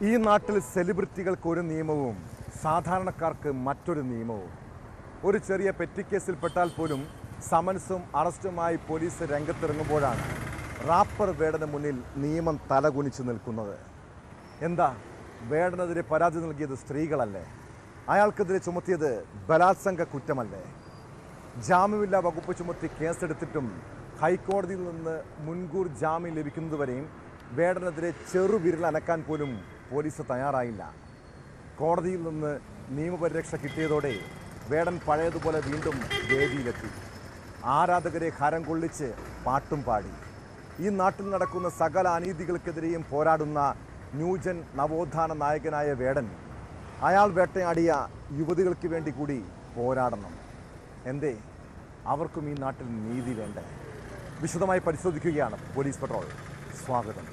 ഈ നാട്ടിൽ സെലിബ്രിറ്റികൾക്ക് ഒരു നിയമവും സാധാരണക്കാർക്ക് മറ്റൊരു നിയമവും. ഒരു ചെറിയ പെറ്റിക്കേസിൽപ്പെട്ടാൽ പോലും സമൻസും അറസ്റ്റുമായി പോലീസ് രംഗത്തിറങ്ങുമ്പോഴാണ് റാപ്പർ വേടന് മുന്നിൽ നിയമം തലകുനിച്ച് നിൽക്കുന്നത്. എന്താ, വേടനെതിരെ പരാതി നൽകിയത് സ്ത്രീകളല്ലേ? അയാൾക്കെതിരെ ചുമത്തിയത് ബലാത്സംഗ കുറ്റമല്ലേ? ജാമ്യമില്ലാ വകുപ്പ് ചുമത്തി കേസെടുത്തിട്ടും ഹൈക്കോടതിയിൽ നിന്ന് മുൻകൂർ ജാമ്യം ലഭിക്കുന്നതുവരെയും വേടനെതിരെ ചെറുവിരൽ അനക്കാൻ പോലും പോലീസ് തയ്യാറായില്ല. കോടതിയിൽ നിന്ന് നിയമപരിരക്ഷ കിട്ടിയതോടെ വേടൻ പഴയതുപോലെ വീണ്ടും വേദിയിലെത്തി. ആരാധകരെ ഹരം കൊള്ളിച്ച് പാട്ടും പാടി. ഈ നാട്ടിൽ നടക്കുന്ന സകല അനീതികൾക്കെതിരെയും പോരാടുന്ന ന്യൂജൻ നവോത്ഥാന നായകനായ വേടൻ അയാൾ വേട്ടയാടിയ യുവതികൾക്ക് വേണ്ടി കൂടി പോരാടണം. എന്തേ, അവർക്കും ഈ നാട്ടിൽ നീതി വേണ്ടേ? വിശദമായി പരിശോധിക്കുകയാണ് പോലീസ് പട്രോൾ. സ്വാഗതം.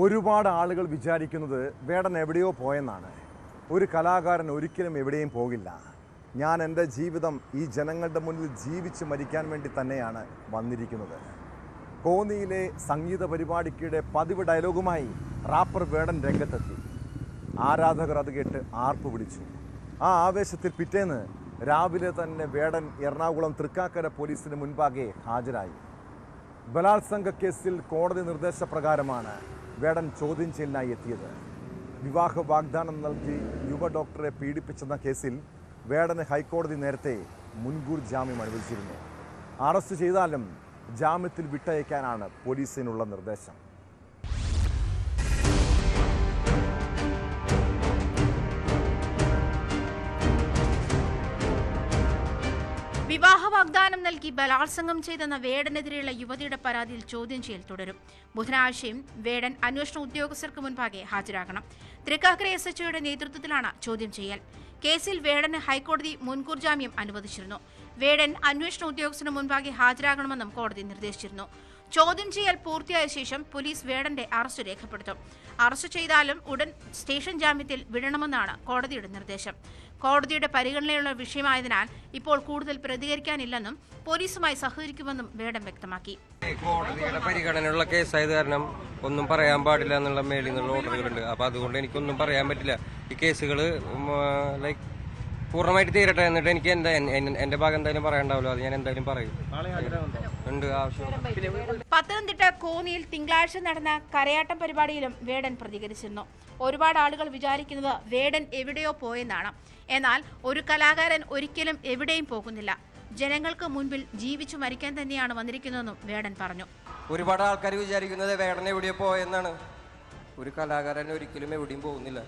ഒരുപാട് ആളുകൾ വിചാരിക്കുന്നത് വേടൻ എവിടെയോ പോയെന്നാണ്. ഒരു കലാകാരൻ ഒരിക്കലും എവിടെയും പോകില്ല. ഞാൻ എൻ്റെ ജീവിതം ഈ ജനങ്ങളുടെ മുന്നിൽ ജീവിച്ച് മരിക്കാൻ വേണ്ടി തന്നെയാണ് വന്നിരിക്കുന്നത്. കോന്നിയിലെ സംഗീത പരിപാടിക്കിടെ പതിവ് ഡയലോഗുമായി റാപ്പർ വേടൻ രംഗത്തെത്തി. ആരാധകർ അത് കേട്ട് ആർപ്പ് വിളിച്ചു. ആ ആവേശത്തിൽ പിറ്റേന്ന് രാവിലെ തന്നെ വേടൻ എറണാകുളം തൃക്കാക്കര പോലീസിന് മുൻപാകെ ഹാജരായി. ബലാത്സംഗ കേസിൽ കോടതി നിർദ്ദേശപ്രകാരമാണ് വേടൻ ചോദ്യം ചെയ്യലിനായി എത്തിയത്. വിവാഹ വാഗ്ദാനം നൽകി യുവ ഡോക്ടറെ പീഡിപ്പിച്ചെന്ന കേസിൽ വേടന് ഹൈക്കോടതി നേരത്തെ മുൻകൂർ ജാമ്യം അനുവദിച്ചിരുന്നു. അറസ്റ്റ് ചെയ്താലും ജാമ്യത്തിൽ വിട്ടയക്കാനാണ് പോലീസിനുള്ള നിർദ്ദേശം. വിവാഹ വാഗ്ദാനം നൽകി ബലാത്സംഗം ചെയ്തെന്ന വേടനെതിരെയുള്ള യുവതിയുടെ പരാതിയിൽ ചോദ്യം ചെയ്യൽ തുടരും. ബുധനാഴ്ചയും വേടൻ അന്വേഷണ ഉദ്യോഗസ്ഥർക്ക് മുൻപാകെ ഹാജരാകണം. തൃക്കാക്കര SHOയുടെ നേതൃത്വത്തിലാണ് ചോദ്യം ചെയ്യൽ. കേസിൽ വേടന് ഹൈക്കോടതി മുൻകൂർ ജാമ്യം അനുവദിച്ചിരുന്നു. വേടൻ അന്വേഷണ ഉദ്യോഗസ്ഥന് മുൻപാകെ ഹാജരാകണമെന്നും കോടതി നിർദ്ദേശിച്ചിരുന്നു. ചോദ്യം ചെയ്യൽ പൂർത്തിയായ ശേഷം പോലീസ് വേടന്റെ അറസ്റ്റ് രേഖപ്പെടുത്തും. അറസ്റ്റ് ചെയ്താലും ഉടൻ സ്റ്റേഷൻ ജാമ്യത്തിൽ വിടണമെന്നാണ് കോടതിയുടെ നിർദ്ദേശം. കോടതിയുടെ പരിഗണനയുള്ള വിഷയമായതിനാൽ ഇപ്പോൾ കൂടുതൽ പ്രതികരിക്കാനില്ലെന്നും പോലീസുമായി സഹകരിക്കുമെന്നും വേടൻ വ്യക്തമാക്കി. കോടതിയുടെ പരിഗണനയുള്ള കേസായത് കാരണം ഒന്നും പറയാൻ പാടില്ല എന്നുള്ള മേളിൽ നിന്നുള്ള ഓർഡറുകളുണ്ട്. അപ്പൊ അതുകൊണ്ട് എനിക്കൊന്നും പറയാൻ പറ്റില്ല. ഈ കേസുകൾ പൂർണ്ണമായിട്ട് തീരട്ടെ, എന്നിട്ട് എനിക്ക് എന്റെ ഭാഗം എന്തായാലും പറയാണ്ടാവല്ലോ. അത് ഞാൻ എന്തായാലും പറയും. പത്തനംതിട്ട കോന്നിയിൽ തിങ്കളാഴ്ച നടന്ന കരയാട്ടം പരിപാടിയിലും വേടൻ പ്രതികരിച്ചിരുന്നു. ഒരുപാട് ആളുകൾ വിചാരിക്കുന്നത് വേടൻ എവിടെയോ പോയെന്നാണ്. എന്നാൽ ഒരു കലാകാരൻ ഒരിക്കലും എവിടെയും പോകുന്നില്ല. ജനങ്ങൾക്ക് മുൻപിൽ ജീവിച്ചു മരിക്കാൻ തന്നെയാണ് വന്നിരിക്കുന്നതെന്നും വേടൻ പറഞ്ഞു. ഒരുപാട് ആൾക്കാർ വിചാരിക്കുന്നത് വേടൻ എവിടെയോ പോയെന്നാണ്. ഒരു കലാകാരൻ ഒരിക്കലും എവിടെയും പോകുന്നില്ല.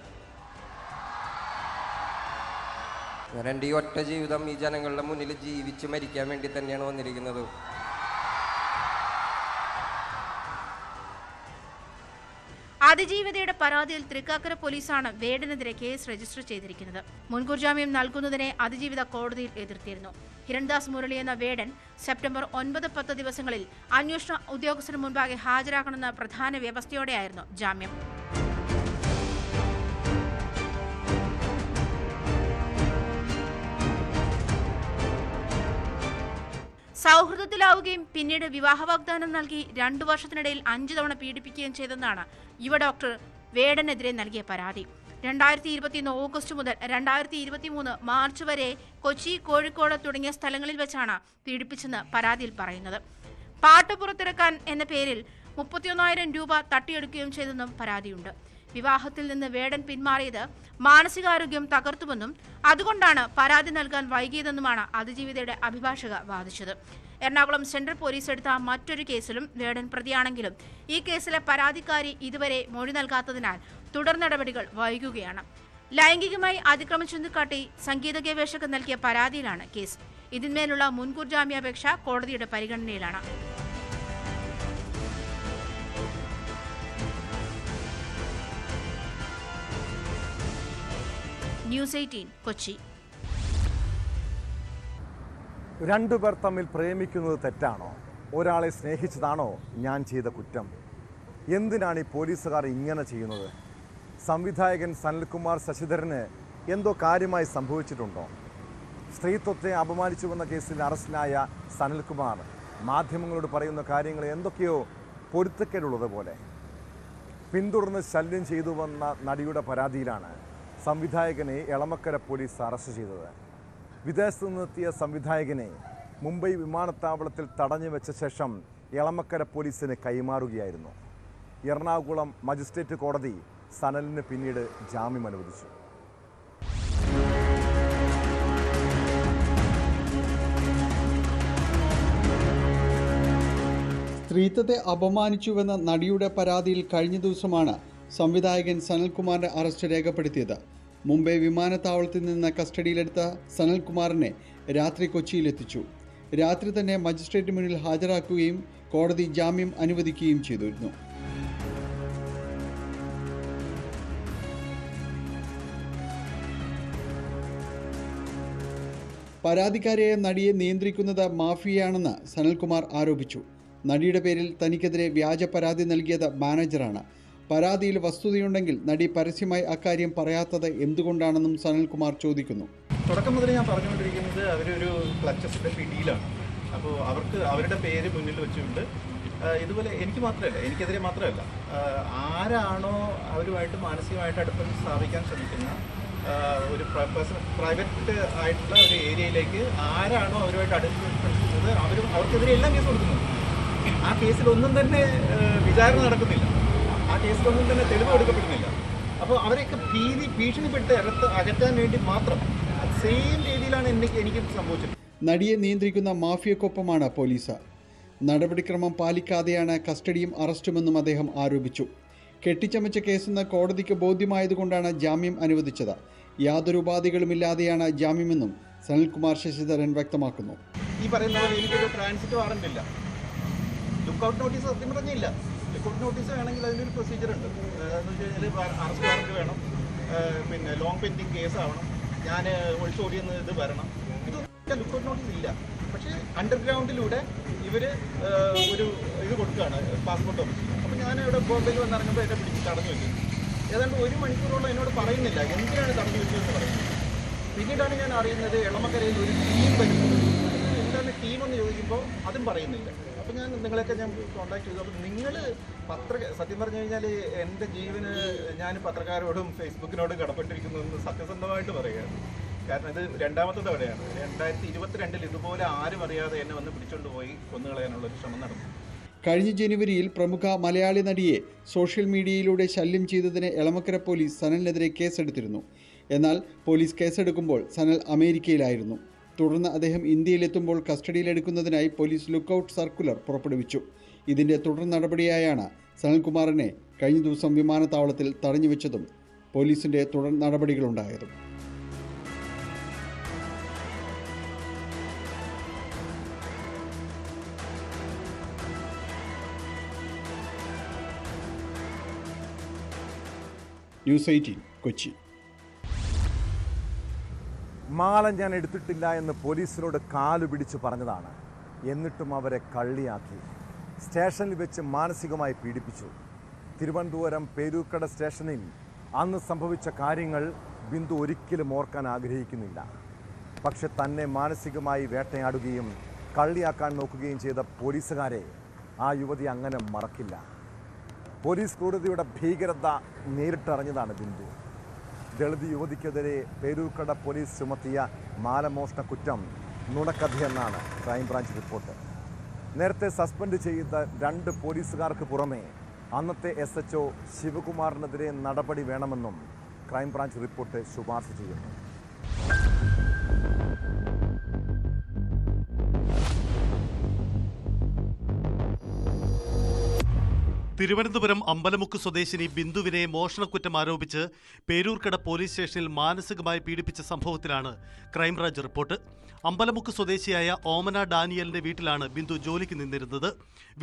ഞാൻ എൻ്റെ ഈ ഒറ്റ ജീവിതം ഈ ജനങ്ങളുടെ മുന്നിൽ ജീവിച്ച് മരിക്കാൻ വേണ്ടി തന്നെയാണ് വന്നിരിക്കുന്നത്. അതിജീവിതയുടെ പരാതിയിൽ തൃക്കാക്കര പോലീസാണ് വേടനെതിരെ കേസ് രജിസ്റ്റർ ചെയ്തിരിക്കുന്നത്. മുൻകൂർ ജാമ്യം നൽകുന്നതിനെ അതിജീവിത കോടതിയിൽ എതിർത്തിരുന്നു. ഹിരൺദാസ് മുരളി എന്ന വേടൻ സെപ്റ്റംബർ 9, 10 ദിവസങ്ങളിൽ അന്വേഷണ ഉദ്യോഗസ്ഥന് മുൻപാകെ ഹാജരാക്കണമെന്ന പ്രധാന വ്യവസ്ഥയോടെയായിരുന്നു ജാമ്യം. സൗഹൃദത്തിലാവുകയും പിന്നീട് വിവാഹ വാഗ്ദാനം നൽകി 2 വർഷത്തിനിടയിൽ 5 തവണ പീഡിപ്പിക്കുകയും ചെയ്തെന്നാണ് യുവ ഡോക്ടർ വേടനെതിരെ നൽകിയ പരാതി. 2021 ഓഗസ്റ്റ് മുതൽ 2023 മാർച്ച് വരെ കൊച്ചി, കോഴിക്കോട് തുടങ്ങിയ സ്ഥലങ്ങളിൽ വെച്ചാണ് പീഡിപ്പിച്ചെന്ന് പരാതിയിൽ പറയുന്നത്. പാട്ട് പുറത്തിറക്കാൻ എന്ന പേരിൽ 31,000 രൂപ തട്ടിയെടുക്കുകയും ചെയ്തെന്നും പരാതിയുണ്ട്. വിവാഹത്തിൽ നിന്ന് വേടൻ പിന്മാറിയത് മാനസികാരോഗ്യം തകർത്തുവെന്നും അതുകൊണ്ടാണ് പരാതി നൽകാൻ വൈകിയതെന്നുമാണ് അതിജീവിതയുടെ അഭിഭാഷക വാദിച്ചത്. എറണാകുളം സെൻട്രൽ പോലീസ് എടുത്ത മറ്റൊരു കേസിലും വേടൻ പ്രതിയാണെങ്കിലും ഈ കേസിലെ പരാതിക്കാരി ഇതുവരെ മൊഴി നൽകാത്തതിനാൽ തുടർ നടപടികൾ വൈകുകയാണ്. ലൈംഗികമായി അതിക്രമിച്ചെന്ന് കാട്ടി സംഗീത ഗവേഷകൻ നൽകിയ പരാതിയിലാണ് കേസ്. ഇതിന്മേലുള്ള മുൻകൂർ ജാമ്യാപേക്ഷ കോടതിയുടെ പരിഗണനയിലാണ്. ന്യൂസ് 18 കൊച്ചി. രണ്ടുപേർ തമ്മിൽ പ്രേമിക്കുന്നത് തെറ്റാണോ? ഒരാളെ സ്നേഹിച്ചതാണോ ഞാൻ ചെയ്ത കുറ്റം? എന്തിനാണ് ഈ പോലീസുകാർ ഇങ്ങനെ ചെയ്യുന്നത്? സംവിധായകൻ സനൽകുമാർ ശശിധരന് എന്തോ കാര്യമായി സംഭവിച്ചിട്ടുണ്ടോ? സ്ത്രീത്വത്തെ അപമാനിച്ചുവെന്ന കേസിൽ അറസ്റ്റിലായ സനൽകുമാർ മാധ്യമങ്ങളോട് പറയുന്ന കാര്യങ്ങൾ എന്തൊക്കെയോ പൊരുത്തക്കേടുള്ളതുപോലെ. പിന്തുടർന്ന് ശല്യം ചെയ്തുവെന്ന നടിയുടെ പരാതിയിലാണ് സംവിധായകനെ എളമക്കര പോലീസ് അറസ്റ്റ് ചെയ്തത്. വിദേശത്തു നിന്നെത്തിയ സംവിധായകനെ മുംബൈ വിമാനത്താവളത്തിൽ തടഞ്ഞു വെച്ച ശേഷം എളമക്കര പോലീസിന് കൈമാറുകയായിരുന്നു. എറണാകുളം മജിസ്ട്രേറ്റ് കോടതി സനലിന് പിന്നീട് ജാമ്യം അനുവദിച്ചു. സ്ത്രീത്വത്തെ അപമാനിച്ചുവെന്ന നടിയുടെ പരാതിയിൽ കഴിഞ്ഞ ദിവസമാണ് സംവിധായകൻ സനൽകുമാറിന്റെ അറസ്റ്റ് രേഖപ്പെടുത്തിയത്. മുംബൈ വിമാനത്താവളത്തിൽ നിന്ന് കസ്റ്റഡിയിലെടുത്ത സനൽകുമാറിനെ രാത്രി കൊച്ചിയിലെത്തിച്ചു. രാത്രി തന്നെ മജിസ്ട്രേറ്റ് മുന്നിൽ ഹാജരാക്കുകയും കോടതി ജാമ്യം അനുവദിക്കുകയും ചെയ്തിരുന്നു. പരാതിക്കാരിയായ നടിയെ നിയന്ത്രിക്കുന്നത് മാഫിയയാണെന്ന് സനൽകുമാർ ആരോപിച്ചു. നടിയുടെ പേരിൽ തനിക്കെതിരെ വ്യാജ പരാതി നൽകിയത് മാനേജറാണ്. പരാതിയിൽ വസ്തുതയുണ്ടെങ്കിൽ നടി പരസ്യമായി അക്കാര്യം പറയാത്തത് എന്തുകൊണ്ടാണെന്നും സനൽകുമാർ ചോദിക്കുന്നു. തുടക്കം മുതൽ ഞാൻ പറഞ്ഞുകൊണ്ടിരിക്കുന്നത് അവരൊരു ക്ലച്ചസിൻ്റെ പിടിയിലാണ്. അപ്പോൾ അവർക്ക് അവരുടെ പേര് മുന്നിൽ വെച്ചുകൊണ്ട് ഇതുപോലെ എനിക്കെതിരെ മാത്രമല്ല ആരാണോ അവരുമായിട്ട് മാനസികമായിട്ട് അടുപ്പം സ്ഥാപിക്കാൻ ശ്രമിക്കുന്ന ഒരു പ്രൈവറ്റ് ആയിട്ടുള്ള ഒരു ഏരിയയിലേക്ക് ആരാണോ അവരുമായിട്ട് അടുപ്പം ശ്രമിക്കുന്നത് അവർക്കെതിരെ എല്ലാം കേസ് കൊടുക്കുന്നത്. ആ കേസിലൊന്നും തന്നെ വിചാരണ നടക്കുന്നില്ല, ആ കേസിലൊന്നും തന്നെ തെളിവ് എടുക്കപ്പെടുന്നില്ല. അപ്പോൾ അവരെയൊക്കെ ഭീഷണിപ്പെട്ട് അകറ്റാൻ വേണ്ടി മാത്രം സെയിം രീതിയിലാണ് എനിക്ക് സംഭവിച്ചത്. നടിയെ നിയന്ത്രിക്കുന്ന മാഫിയക്കൊപ്പമാണ് പോലീസ്. നടപടിക്രമം പാലിക്കാതെയാണ് കസ്റ്റഡിയും അറസ്റ്റുമെന്നും അദ്ദേഹം ആരോപിച്ചു. കെട്ടിച്ചമച്ച കേസെന്ന് കോടതിക്ക് ബോധ്യമായതുകൊണ്ടാണ് ജാമ്യം അനുവദിച്ചത്. യാതൊരു ഉപാധികളുമില്ലാതെയാണ് ജാമ്യമെന്നും സനൽകുമാർ ശശിധരൻ വ്യക്തമാക്കുന്നു. ഈ പറയുന്ന പോലെ എനിക്കൊരു ട്രാൻസിറ്റ് വാറന്റ് ഇല്ല, ലുക്കൗട്ട് നോട്ടീസ് സത്യം പറഞ്ഞില്ല. ലുക്കൗട്ട് നോട്ടീസ് വേണമെങ്കിൽ അതിനൊരു പ്രൊസീജിയർ ഉണ്ട്. എന്ന് വെച്ച് കഴിഞ്ഞാൽ അറസ്റ്റ് വാറന്റ് വേണം, പിന്നെ ലോങ് പെൻഡിങ് കേസ് ആവണം, ഞാൻ ഒളിച്ചോടിയെന്ന് ഇത് വരണം. ഇതൊന്നും ലുക്കൗട്ട് നോട്ടീസ് ഇല്ല. പക്ഷേ അണ്ടർഗ്രൗണ്ടിലൂടെ ഇവർ ഒരു ഇത് കൊടുക്കുകയാണ് പാസ്പോർട്ട് ഓഫീസിൽ. അപ്പോൾ ഞാൻ ഇവിടെ ബോംബെയിൽ വന്നിറങ്ങുമ്പോൾ എന്നെ പിടിച്ച് തടഞ്ഞു വെക്കും. ഏതാണ്ട് 1 മണിക്കൂറോളം എന്നോട് പറയുന്നില്ല എന്തിനാണ് തടഞ്ഞു വെച്ചതെന്ന് പറയുന്നത്. പിന്നീടാണ് ഞാൻ അറിയുന്നത് എളമക്കരയിൽ ഒരു ടീം വരുന്നത്. എന്താണ് ടീമെന്ന് ചോദിക്കുമ്പോൾ അതും പറയുന്നില്ല. അപ്പോൾ നിങ്ങളെയൊക്കെ ഞാൻ കോൺടാക്ട് ചെയ്തു. അപ്പോൾ നിങ്ങൾ സത്യം പറഞ്ഞു കഴിഞ്ഞാൽ എൻ്റെ ജീവന് ഞാൻ പത്രക്കാരോടും ഫേസ്ബുക്കിനോടും കടപ്പെട്ടിരിക്കുന്നു എന്ന് സത്യസന്ധമായിട്ട് പറയുകയാണ്. കാരണം ഇത് രണ്ടാമത്തെ തവണയാണ്. 2022 ഇതുപോലെ ആരും അറിയാതെ എന്നെ വന്ന് പിടിച്ചുകൊണ്ട് പോയി കൊന്നുകളയാനുള്ളൊരു ശ്രമം നടന്നു. കഴിഞ്ഞ ജനുവരിയിൽ പ്രമുഖ മലയാളി നടിയെ സോഷ്യൽ മീഡിയയിലൂടെ ശല്യം ചെയ്തതിന് എളമക്കര പോലീസ് സനലിനെതിരെ കേസെടുത്തിരുന്നു. എന്നാൽ പോലീസ് കേസെടുക്കുമ്പോൾ സനൽ അമേരിക്കയിലായിരുന്നു. തുടർന്ന് അദ്ദേഹം ഇന്ത്യയിലെത്തുമ്പോൾ കസ്റ്റഡിയിലെടുക്കുന്നതിനായി പോലീസ് ലുക്കൌട്ട് സർക്കുലർ പുറപ്പെടുവിച്ചു. ഇതിന്റെ തുടർ നടപടിയായാണ് സനൽകുമാറിനെ കഴിഞ്ഞ ദിവസം വിമാനത്താവളത്തിൽ തടഞ്ഞുവെച്ചതും പോലീസിന്റെ തുടർ നടപടികളുണ്ടായതും. ന്യൂസ് 18 കൊച്ചി. മാല ഞാൻ എടുത്തിട്ടില്ല എന്ന് പോലീസിനോട് കാലു പിടിച്ച് പറഞ്ഞതാണ്. എന്നിട്ടും അവരെ കള്ളിയാക്കി സ്റ്റേഷനിൽ വെച്ച് മാനസികമായി പീഡിപ്പിച്ചു. തിരുവനന്തപുരം പേരൂർക്കട സ്റ്റേഷനിൽ അന്ന് സംഭവിച്ച കാര്യങ്ങൾ ബിന്ദു ഒരിക്കലും ഓർക്കാൻ ആഗ്രഹിക്കുന്നില്ല. പക്ഷെ തന്നെ മാനസികമായി വേട്ടയാടുകയും കള്ളിയാക്കാൻ നോക്കുകയും ചെയ്ത പോലീസുകാരെ ആ യുവതി അങ്ങനെ മറക്കില്ല. പോലീസ് ക്രൂരതയുടെ ഭീകരത നേരിട്ടറിഞ്ഞതാണ് ബിന്ദു. ദളിത് യുവതിക്കെതിരെ പേരൂർക്കട പോലീസ് ചുമത്തിയ മാലമോഷണ കുറ്റം നുണക്കഥയെന്നാണ് ക്രൈംബ്രാഞ്ച് റിപ്പോർട്ട്. നേരത്തെ സസ്പെൻഡ് ചെയ്ത 2 പോലീസുകാർക്ക് പുറമെ അന്നത്തെ SHO ശിവകുമാറിനെതിരെ നടപടി വേണമെന്നും ക്രൈംബ്രാഞ്ച് റിപ്പോർട്ട് ശുപാർശ ചെയ്യുന്നു. തിരുവനന്തപുരം അമ്പലമുക്ക് സ്വദേശിനി ബിന്ദുവിനെ മോഷണക്കുറ്റം ആരോപിച്ച് പേരൂർക്കട പോലീസ് സ്റ്റേഷനിൽ മാനസികമായി പീഡിപ്പിച്ച സംഭവത്തിലാണ് ക്രൈംബ്രാഞ്ച് റിപ്പോർട്ട്. അമ്പലമുക്ക് സ്വദേശിയായ ഓമന ഡാനിയലിന്റെ വീട്ടിലാണ് ബിന്ദു ജോലിക്ക് നിന്നിരുന്നത്.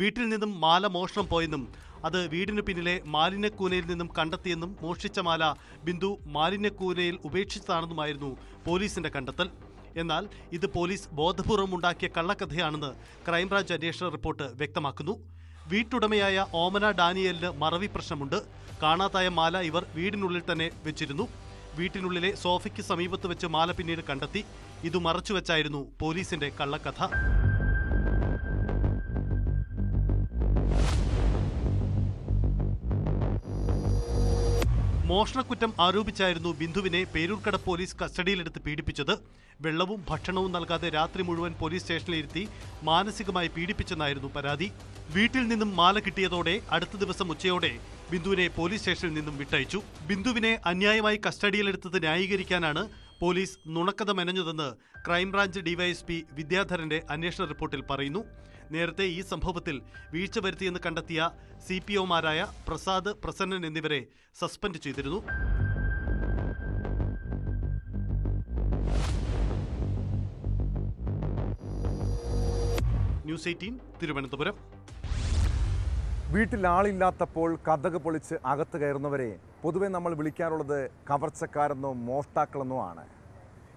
വീട്ടിൽ നിന്നും മാല മോഷണം പോയെന്നും അത് വീടിന് പിന്നിലെ മാലിന്യക്കൂനയിൽ നിന്നും കണ്ടെത്തിയെന്നും മോഷ്ടിച്ച മാല ബിന്ദു മാലിന്യക്കൂനയിൽ ഉപേക്ഷിച്ചതാണെന്നുമായിരുന്നു പോലീസിന്റെ കണ്ടെത്തൽ. എന്നാൽ ഇത് പോലീസ് ബോധപൂർവം ഉണ്ടാക്കിയ കള്ളക്കഥയാണെന്ന് ക്രൈംബ്രാഞ്ച് അന്വേഷണ റിപ്പോർട്ട് വ്യക്തമാക്കുന്നു. വീട്ടുടമയായ ഓമന ഡാനിയലിന് മറവി പ്രശ്നമുണ്ട്. കാണാതായ മാല ഇവർ വീടിനുള്ളിൽ തന്നെ വെച്ചിരുന്നു. വീട്ടിനുള്ളിലെ സോഫയ്ക്ക് സമീപത്ത് വെച്ച് മാല പിന്നീട് കണ്ടെത്തി. ഇത് മറച്ചുവെച്ചായിരുന്നു പോലീസിന്റെ കള്ളക്കഥ. മോഷണക്കുറ്റം ആരോപിച്ചായിരുന്നു ബിന്ദുവിനെ പേരൂർക്കട പോലീസ് കസ്റ്റഡിയിലെടുത്ത് പീഡിപ്പിച്ചത്. വെള്ളവും ഭക്ഷണവും നൽകാതെ രാത്രി മുഴുവൻ പോലീസ് സ്റ്റേഷനിലിരുത്തി മാനസികമായി പീഡിപ്പിച്ചെന്നായിരുന്നു പരാതി. വീട്ടിൽ നിന്നും മാല കിട്ടിയതോടെ അടുത്ത ദിവസം ഉച്ചയോടെ ബിന്ദുവിനെ പോലീസ് സ്റ്റേഷനിൽ നിന്നും വിട്ടയച്ചു. ബിന്ദുവിനെ അന്യായമായി കസ്റ്റഡിയിലെടുത്തത് ന്യായീകരിക്കാനാണ് പോലീസ് നുണക്കഥ മെനഞ്ഞതെന്ന് ക്രൈംബ്രാഞ്ച് ഡിവൈഎസ്പി വിദ്യാധരന്റെ അന്വേഷണ റിപ്പോർട്ടിൽ പറയുന്നു. നേരത്തെ ഈ സംഭവത്തിൽ വീഴ്ച വരുത്തിയെന്ന് കണ്ടെത്തിയ CPOമാരായ പ്രസാദ്, പ്രസന്നൻ എന്നിവരെ സസ്പെൻഡ് ചെയ്തിരുന്നു. ന്യൂസ് 18 തിരുവനന്തപുരം. വീട്ടിൽ ആളില്ലാത്തപ്പോൾ കതക് പൊളിച്ച് അകത്ത് കയറുന്നവരെ പൊതുവെ നമ്മൾ വിളിക്കാറുള്ളത് കവർച്ചക്കാരെന്നോ മോഷ്ടാക്കളെന്നോ ആണ്.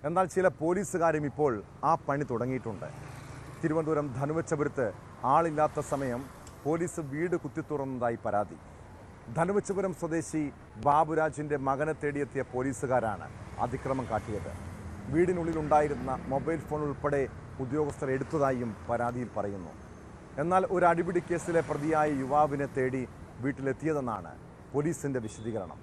എന്നാൽ ചില പോലീസുകാരും ഇപ്പോൾ ആ പണി തുടങ്ങിയിട്ടുണ്ട്. തിരുവനന്തപുരം ധനുവച്ചപുരത്ത് ആളില്ലാത്ത സമയം പോലീസ് വീട് കുത്തിത്തുറന്നതായി പരാതി. ധനുവച്ചപുരം സ്വദേശി ബാബുരാജിൻ്റെ മകനെ തേടിയെത്തിയ പോലീസുകാരാണ് അതിക്രമം കാട്ടിയത്. വീടിനുള്ളിലുണ്ടായിരുന്ന മൊബൈൽ ഫോൺ ഉൾപ്പെടെ ഉദ്യോഗസ്ഥർ എടുത്തതായും പരാതിയിൽ പറയുന്നു. എന്നാൽ ഒരു അടിപിടി കേസിലെ പ്രതിയായ യുവാവിനെ തേടി വീട്ടിലെത്തിയതെന്നാണ് പോലീസിന്റെ വിശദീകരണം.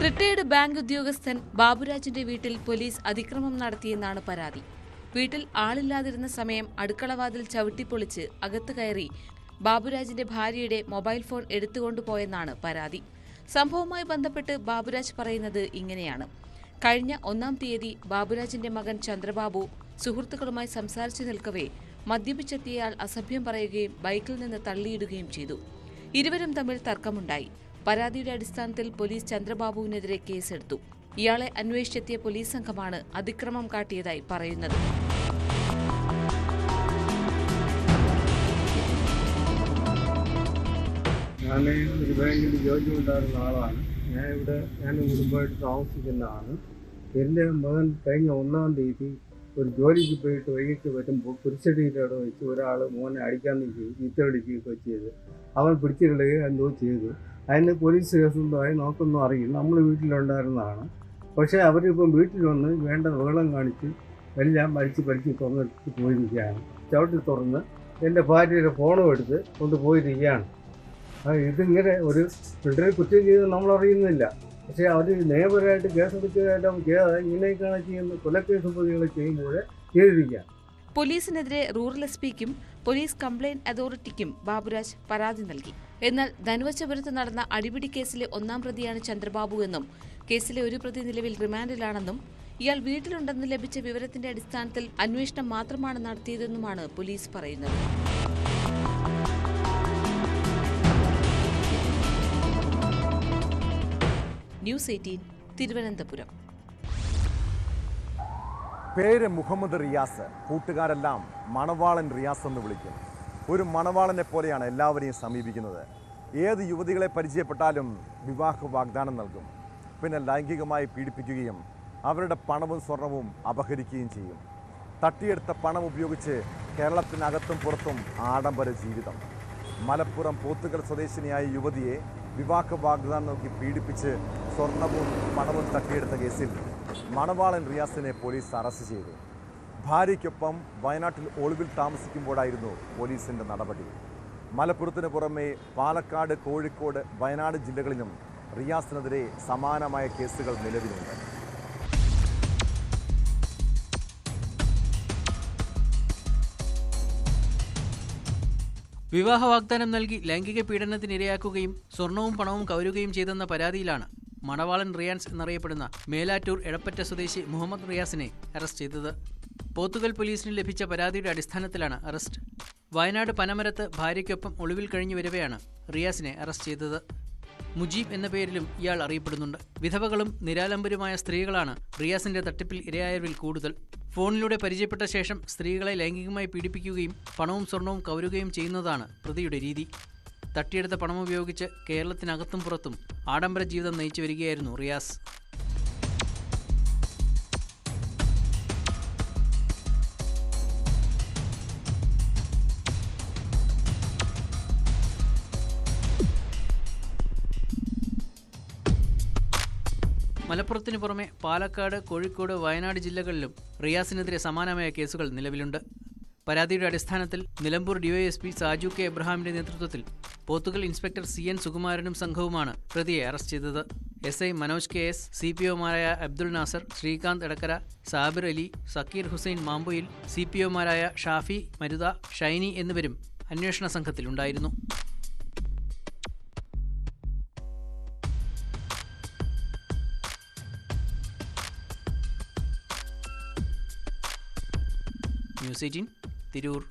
റിട്ടയർഡ് ബാങ്ക് ഉദ്യോഗസ്ഥൻ ബാബുരാജിന്റെ വീട്ടിൽ പോലീസ് അതിക്രമം നടത്തിയെന്നാണ് പരാതി. വീട്ടിൽ ആളില്ലാതിരുന്ന സമയം അടുക്കളവാതിൽ ചവിട്ടിപ്പൊളിച്ച് അകത്ത് കയറി ബാബുരാജിന്റെ ഭാര്യയുടെ മൊബൈൽ ഫോൺ എടുത്തുകൊണ്ടുപോയെന്നാണ് പരാതി. സംഭവവുമായി ബന്ധപ്പെട്ട് ബാബുരാജ് പറയുന്നത് ഇങ്ങനെയാണ്. കഴിഞ്ഞ 1-ാം തീയതി ബാബുരാജിന്റെ മകൻ ചന്ദ്രബാബു സുഹൃത്തുക്കളുമായി സംസാരിച്ചു നിൽക്കവേ മദ്യപിച്ചെത്തിയയാൾ അസഭ്യം പറയുകയും ബൈക്കിൽ നിന്ന് തള്ളിയിടുകയും ചെയ്തു. ഇരുവരും തമ്മിൽ തർക്കമുണ്ടായി. പരാതിയുടെ അടിസ്ഥാനത്തിൽ പോലീസ് ചന്ദ്രബാബുവിനെതിരെ കേസെടുത്തു. ഇയാളെ അന്വേഷിച്ചെത്തിയ പോലീസ് സംഘമാണ് അതിക്രമം കാട്ടിയതായി പറയുന്നത്. ഞാൻ ഒരു ബാങ്കിൽ ജോലി ഉണ്ടായിരുന്ന ആളാണ്. ഞാൻ കുടുംബമായിട്ട് താമസിക്കുന്നതാണ്. എൻ്റെ മകൻ കഴിഞ്ഞ 1-ാം തീയതി ഒരു ജോലിക്ക് പോയിട്ട് വൈകിട്ട് വരുമ്പോൾ കുരിശടിയിലൂടെ വെച്ച് ഒരാൾ മോനെ അടിക്കാൻ ചീത്തടിക്കുകയൊക്കെ ചെയ്ത് അവൻ പിടിച്ചിടുകയോ എന്തോ ചെയ്തു. അതിന് പോലീസ് കേസൊന്നുമായി നോക്കൊന്നും അറിയില്ല. നമ്മൾ വീട്ടിലുണ്ടായിരുന്നതാണ്. പക്ഷേ അവരിപ്പം വീട്ടിൽ വന്ന് വേണ്ട വെള്ളം കാണിച്ച് എല്ലാം പഠിച്ച് തുറന്നെടുത്ത് പോയിരിക്കുകയാണ്. ചവിട്ടി തുറന്ന് എൻ്റെ ഭാര്യയുടെ ഫോണും എടുത്ത് കൊണ്ടുപോയിരിക്കുകയാണ്. ഇതിങ്ങനെ ഒരു ഫെഡറൽ കുറ്റം ചെയ്ത് നമ്മളറിയുന്നില്ല. പക്ഷേ അവർ നിയമപരമായിട്ട് കേസെടുക്കുകയെല്ലാം ചെയ്യാതെ ഇങ്ങനെയൊക്കെയാണ് ചെയ്യുന്നത്. കൊലക്കേസ് പ്രതികളെ ചെയ്യുമ്പോൾ ചെയ്തിരിക്കുക. പോലീസിനെതിരെ റൂറൽ SP-ക്കും പോലീസ് കംപ്ലയിന്റ് അതോറിറ്റിക്കും ബാബുരാജ് പരാതി നൽകി. എന്നാൽ ധനുവച്ചപുരത്ത് നടന്ന അടിപിടി കേസിലെ 1-ാം പ്രതിയാണ് ചന്ദ്രബാബു എന്നും കേസിലെ ഒരു പ്രതി നിലവിൽ റിമാൻഡിലാണെന്നും ഇയാൾ വീട്ടിലുണ്ടെന്ന് ലഭിച്ച വിവരത്തിന്റെ അടിസ്ഥാനത്തിൽ അന്വേഷണം മാത്രമാണ് നടത്തിയതെന്നുമാണ് പോലീസ് പറയുന്നത്. ന്യൂസ് 18 തിരുവനന്തപുരം. പേര് മുഹമ്മദ് റിയാസ്. കൂട്ടുകാരെല്ലാം മണവാളൻ റിയാസ് എന്ന് വിളിക്കും. ഒരു മണവാളനെ പോലെയാണ് എല്ലാവരെയും സമീപിക്കുന്നത്. ഏത് യുവതികളെ പരിചയപ്പെട്ടാലും വിവാഹ വാഗ്ദാനം നൽകും. പിന്നെ ലൈംഗികമായി പീഡിപ്പിക്കുകയും അവരുടെ പണവും സ്വർണവും അപഹരിക്കുകയും ചെയ്യും. തട്ടിയെടുത്ത പണം ഉപയോഗിച്ച് കേരളത്തിനകത്തും പുറത്തും ആഡംബര ജീവിതം. മലപ്പുറം പോത്തുകൽ സ്വദേശിനിയായ യുവതിയെ വിവാഹ വാഗ്ദാനം നോക്കി പീഡിപ്പിച്ച് സ്വർണവും പണവും തട്ടിയെടുത്ത കേസിൽ മണവാളൻ റിയാസിനെ പോലീസ് അറസ്റ്റ് ചെയ്തു. ഭാര്യയ്ക്കൊപ്പം വയനാട്ടിൽ ഒളിവിൽ താമസിക്കുമ്പോഴായിരുന്നു പോലീസിൻ്റെ നടപടി. മലപ്പുറത്തിന് പുറമെ പാലക്കാട്, കോഴിക്കോട്, വയനാട് ജില്ലകളിലും റിയാസിനെതിരെ സമാനമായ കേസുകൾ നിലവിലുണ്ട്. വിവാഹ വാഗ്ദാനം നൽകി ലൈംഗിക പീഡനത്തിനിരയാക്കുകയും സ്വർണവും പണവും കവരുകയും ചെയ്തെന്ന പരാതിയിലാണ് മണവാളൻ റിയാൻസ് എന്നറിയപ്പെടുന്ന മേലാറ്റൂർ എടപ്പറ്റ സ്വദേശി മുഹമ്മദ് റിയാസിനെ അറസ്റ്റ് ചെയ്തത്. പോത്തുകൽ പോലീസിന് ലഭിച്ച പരാതിയുടെ അടിസ്ഥാനത്തിലാണ് അറസ്റ്റ്. വയനാട് പനമരത്ത് ഭാര്യയ്ക്കൊപ്പം ഒളിവിൽ കഴിഞ്ഞു വരവെയാണ് റിയാസിനെ അറസ്റ്റ് ചെയ്തത്. മുജീബ് എന്ന പേരിലും ഇയാൾ അറിയപ്പെടുന്നുണ്ട്. വിധവകളും നിരാലംബരുമായ സ്ത്രീകളാണ് റിയാസിന്റെ തട്ടിപ്പിൽ ഇരയായവരിൽ കൂടുതൽ. ഫോണിലൂടെ പരിചയപ്പെട്ട ശേഷം സ്ത്രീകളെ ലൈംഗികമായി പീഡിപ്പിക്കുകയും പണവും സ്വർണവും കവരുകയും ചെയ്യുന്നതാണ് പ്രതിയുടെ രീതി. തട്ടിയെടുത്ത പണമുപയോഗിച്ച് കേരളത്തിനകത്തും പുറത്തും ആഡംബര ജീവിതം നയിച്ചു വരികയായിരുന്നു റിയാസ്. മലപ്പുറത്തിന് പുറമെ പാലക്കാട്, കോഴിക്കോട്, വയനാട് ജില്ലകളിലും റിയാസിനെതിരെ സമാനമായ കേസുകൾ നിലവിലുണ്ട്. പരാതിയുടെ അടിസ്ഥാനത്തിൽ നിലമ്പൂർ ഡിവൈഎസ്പി സാജു കെ എബ്രഹാമിന്റെ നേതൃത്വത്തിൽ പോത്തുകൽ ഇൻസ്പെക്ടർ CN സുകുമാരനും സംഘവുമാണ് പ്രതിയെ അറസ്റ്റ് ചെയ്തത്. SI മനോജ് KS, CPOമാരായ അബ്ദുൾ നാസർ, ശ്രീകാന്ത് എടക്കര, സാബിർ അലി, സക്കീർ ഹുസൈൻ മാമ്പുയിൽ, CPOമാരായ ഷാഫി, മരുത, ഷൈനി എന്നിവരും അന്വേഷണ സംഘത്തിലുണ്ടായിരുന്നു. ന്യൂസ് 18 തിരൂർ.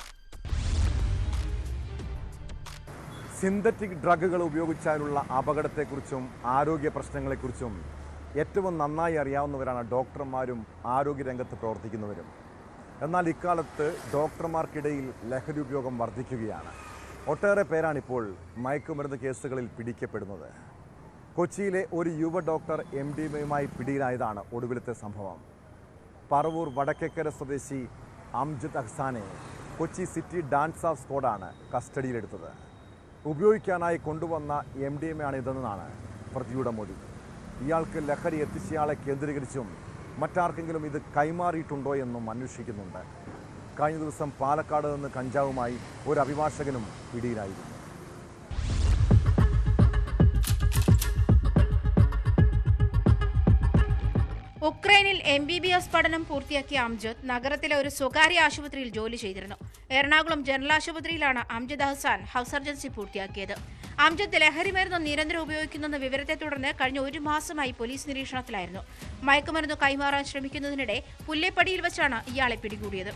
സിന്തറ്റിക് ഡ്രഗുകൾ ഉപയോഗിച്ചാലുള്ള അപകടത്തെക്കുറിച്ചും ആരോഗ്യ പ്രശ്നങ്ങളെക്കുറിച്ചും ഏറ്റവും നന്നായി അറിയാവുന്നവരാണ് ഡോക്ടർമാരും ആരോഗ്യരംഗത്ത് പ്രവർത്തിക്കുന്നവരും. എന്നാൽ ഇക്കാലത്ത് ഡോക്ടർമാർക്കിടയിൽ ലഹരി ഉപയോഗം വർദ്ധിക്കുകയാണ്. ഒട്ടേറെ പേരാണിപ്പോൾ മയക്കുമരുന്ന് കേസുകളിൽ പിടിക്കപ്പെടുന്നത്. കൊച്ചിയിലെ ഒരു യുവ ഡോക്ടർ MDMAയുമായി പിടിയിലായതാണ് ഒടുവിലത്തെ സംഭവം. പറവൂർ വടക്കേക്കര സ്വദേശി അംജദ് അഹ്സാനെ കൊച്ചി സിറ്റി ഡാൻസ് ഓഫ് സ്ക്വാഡാണ് കസ്റ്റഡിയിലെടുത്തത്. ഉപയോഗിക്കാനായി കൊണ്ടുവന്ന MDMA ആണിതെന്നാണ് പ്രതിയുടെ മൊഴി. ഇയാൾക്ക് ലഹരി എത്തിച്ചയാളെ കേന്ദ്രീകരിച്ചും മറ്റാർക്കെങ്കിലും ഇത് കൈമാറിയിട്ടുണ്ടോ എന്നും അന്വേഷിക്കുന്നുണ്ട്. കഴിഞ്ഞ ദിവസം പാലക്കാട് നിന്ന് കഞ്ചാവുമായി ഒരു അഭിഭാഷകനും പിടിയിലായിരുന്നു. ഉക്രൈനിൽ MBBS പഠനം പൂർത്തിയാക്കിയ അംജദ് നഗരത്തിലെ ഒരു സ്വകാര്യ ആശുപത്രിയിൽ ജോലി ചെയ്തിരുന്നു. എറണാകുളം ജനറൽ ആശുപത്രിയിലാണ് അംജദ് അഹ്സാൻ ഹൗസ് സർജൻസി പൂർത്തിയാക്കിയത്. അംജദ് ലഹരിമരുന്ന് നിരന്തരം ഉപയോഗിക്കുന്നെന്ന വിവരത്തെ തുടർന്ന് കഴിഞ്ഞ 1 മാസമായി പോലീസ് നിരീക്ഷണത്തിലായിരുന്നു. മയക്കുമരുന്ന് കൈമാറാൻ ശ്രമിക്കുന്നതിനിടെ പുല്ലേപ്പടിയിൽ വെച്ചാണ് ഇയാളെ പിടികൂടിയത്.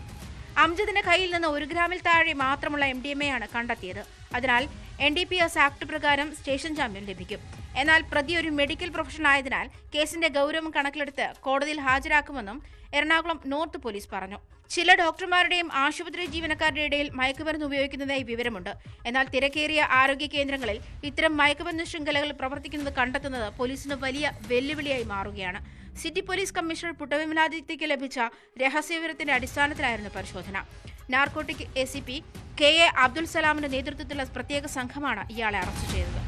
അംജദിന്റെ കയ്യിൽ നിന്ന് 1 ഗ്രാമിൽ താഴെ മാത്രമുള്ള MDMA ആണ് കണ്ടെത്തിയത്. അതിനാൽ NDPS ആക്ട് പ്രകാരം സ്റ്റേഷൻ ജാമ്യം ലഭിക്കും. എന്നാൽ പ്രതി ഒരു മെഡിക്കൽ പ്രൊഫഷണൽ ആയതിനാൽ കേസിന്റെ ഗൗരവം കണക്കിലെടുത്ത് കോടതിയിൽ ഹാജരാക്കുമെന്നും എറണാകുളം നോർത്ത് പോലീസ് പറഞ്ഞു. ചില ഡോക്ടർമാരുടെയും ആശുപത്രി ജീവനക്കാരുടെ ഇടയിൽ മയക്കുമരുന്ന് ഉപയോഗിക്കുന്നതായി വിവരമുണ്ട്. എന്നാൽ തിരക്കേറിയ ആരോഗ്യ കേന്ദ്രങ്ങളിൽ ഇത്തരം മയക്കുമരുന്ന് ശൃംഖലകൾ പ്രവർത്തിക്കുന്നത് കണ്ടെത്തുന്നത് പോലീസിന് വലിയ വെല്ലുവിളിയായി മാറുകയാണ്. സിറ്റി പോലീസ് കമ്മീഷണർ പുട്ടവിമലാദിത്യയ്ക്ക് ലഭിച്ച രഹസ്യവിവരത്തിന്റെ അടിസ്ഥാനത്തിലായിരുന്നു പരിശോധന. നാർക്കോട്ടിക് ACP KA അബ്ദുൽ സലാമിന്റെ നേതൃത്വത്തിലുള്ള പ്രത്യേക സംഘമാണ് ഇയാളെ അറസ്റ്റ് ചെയ്തത്.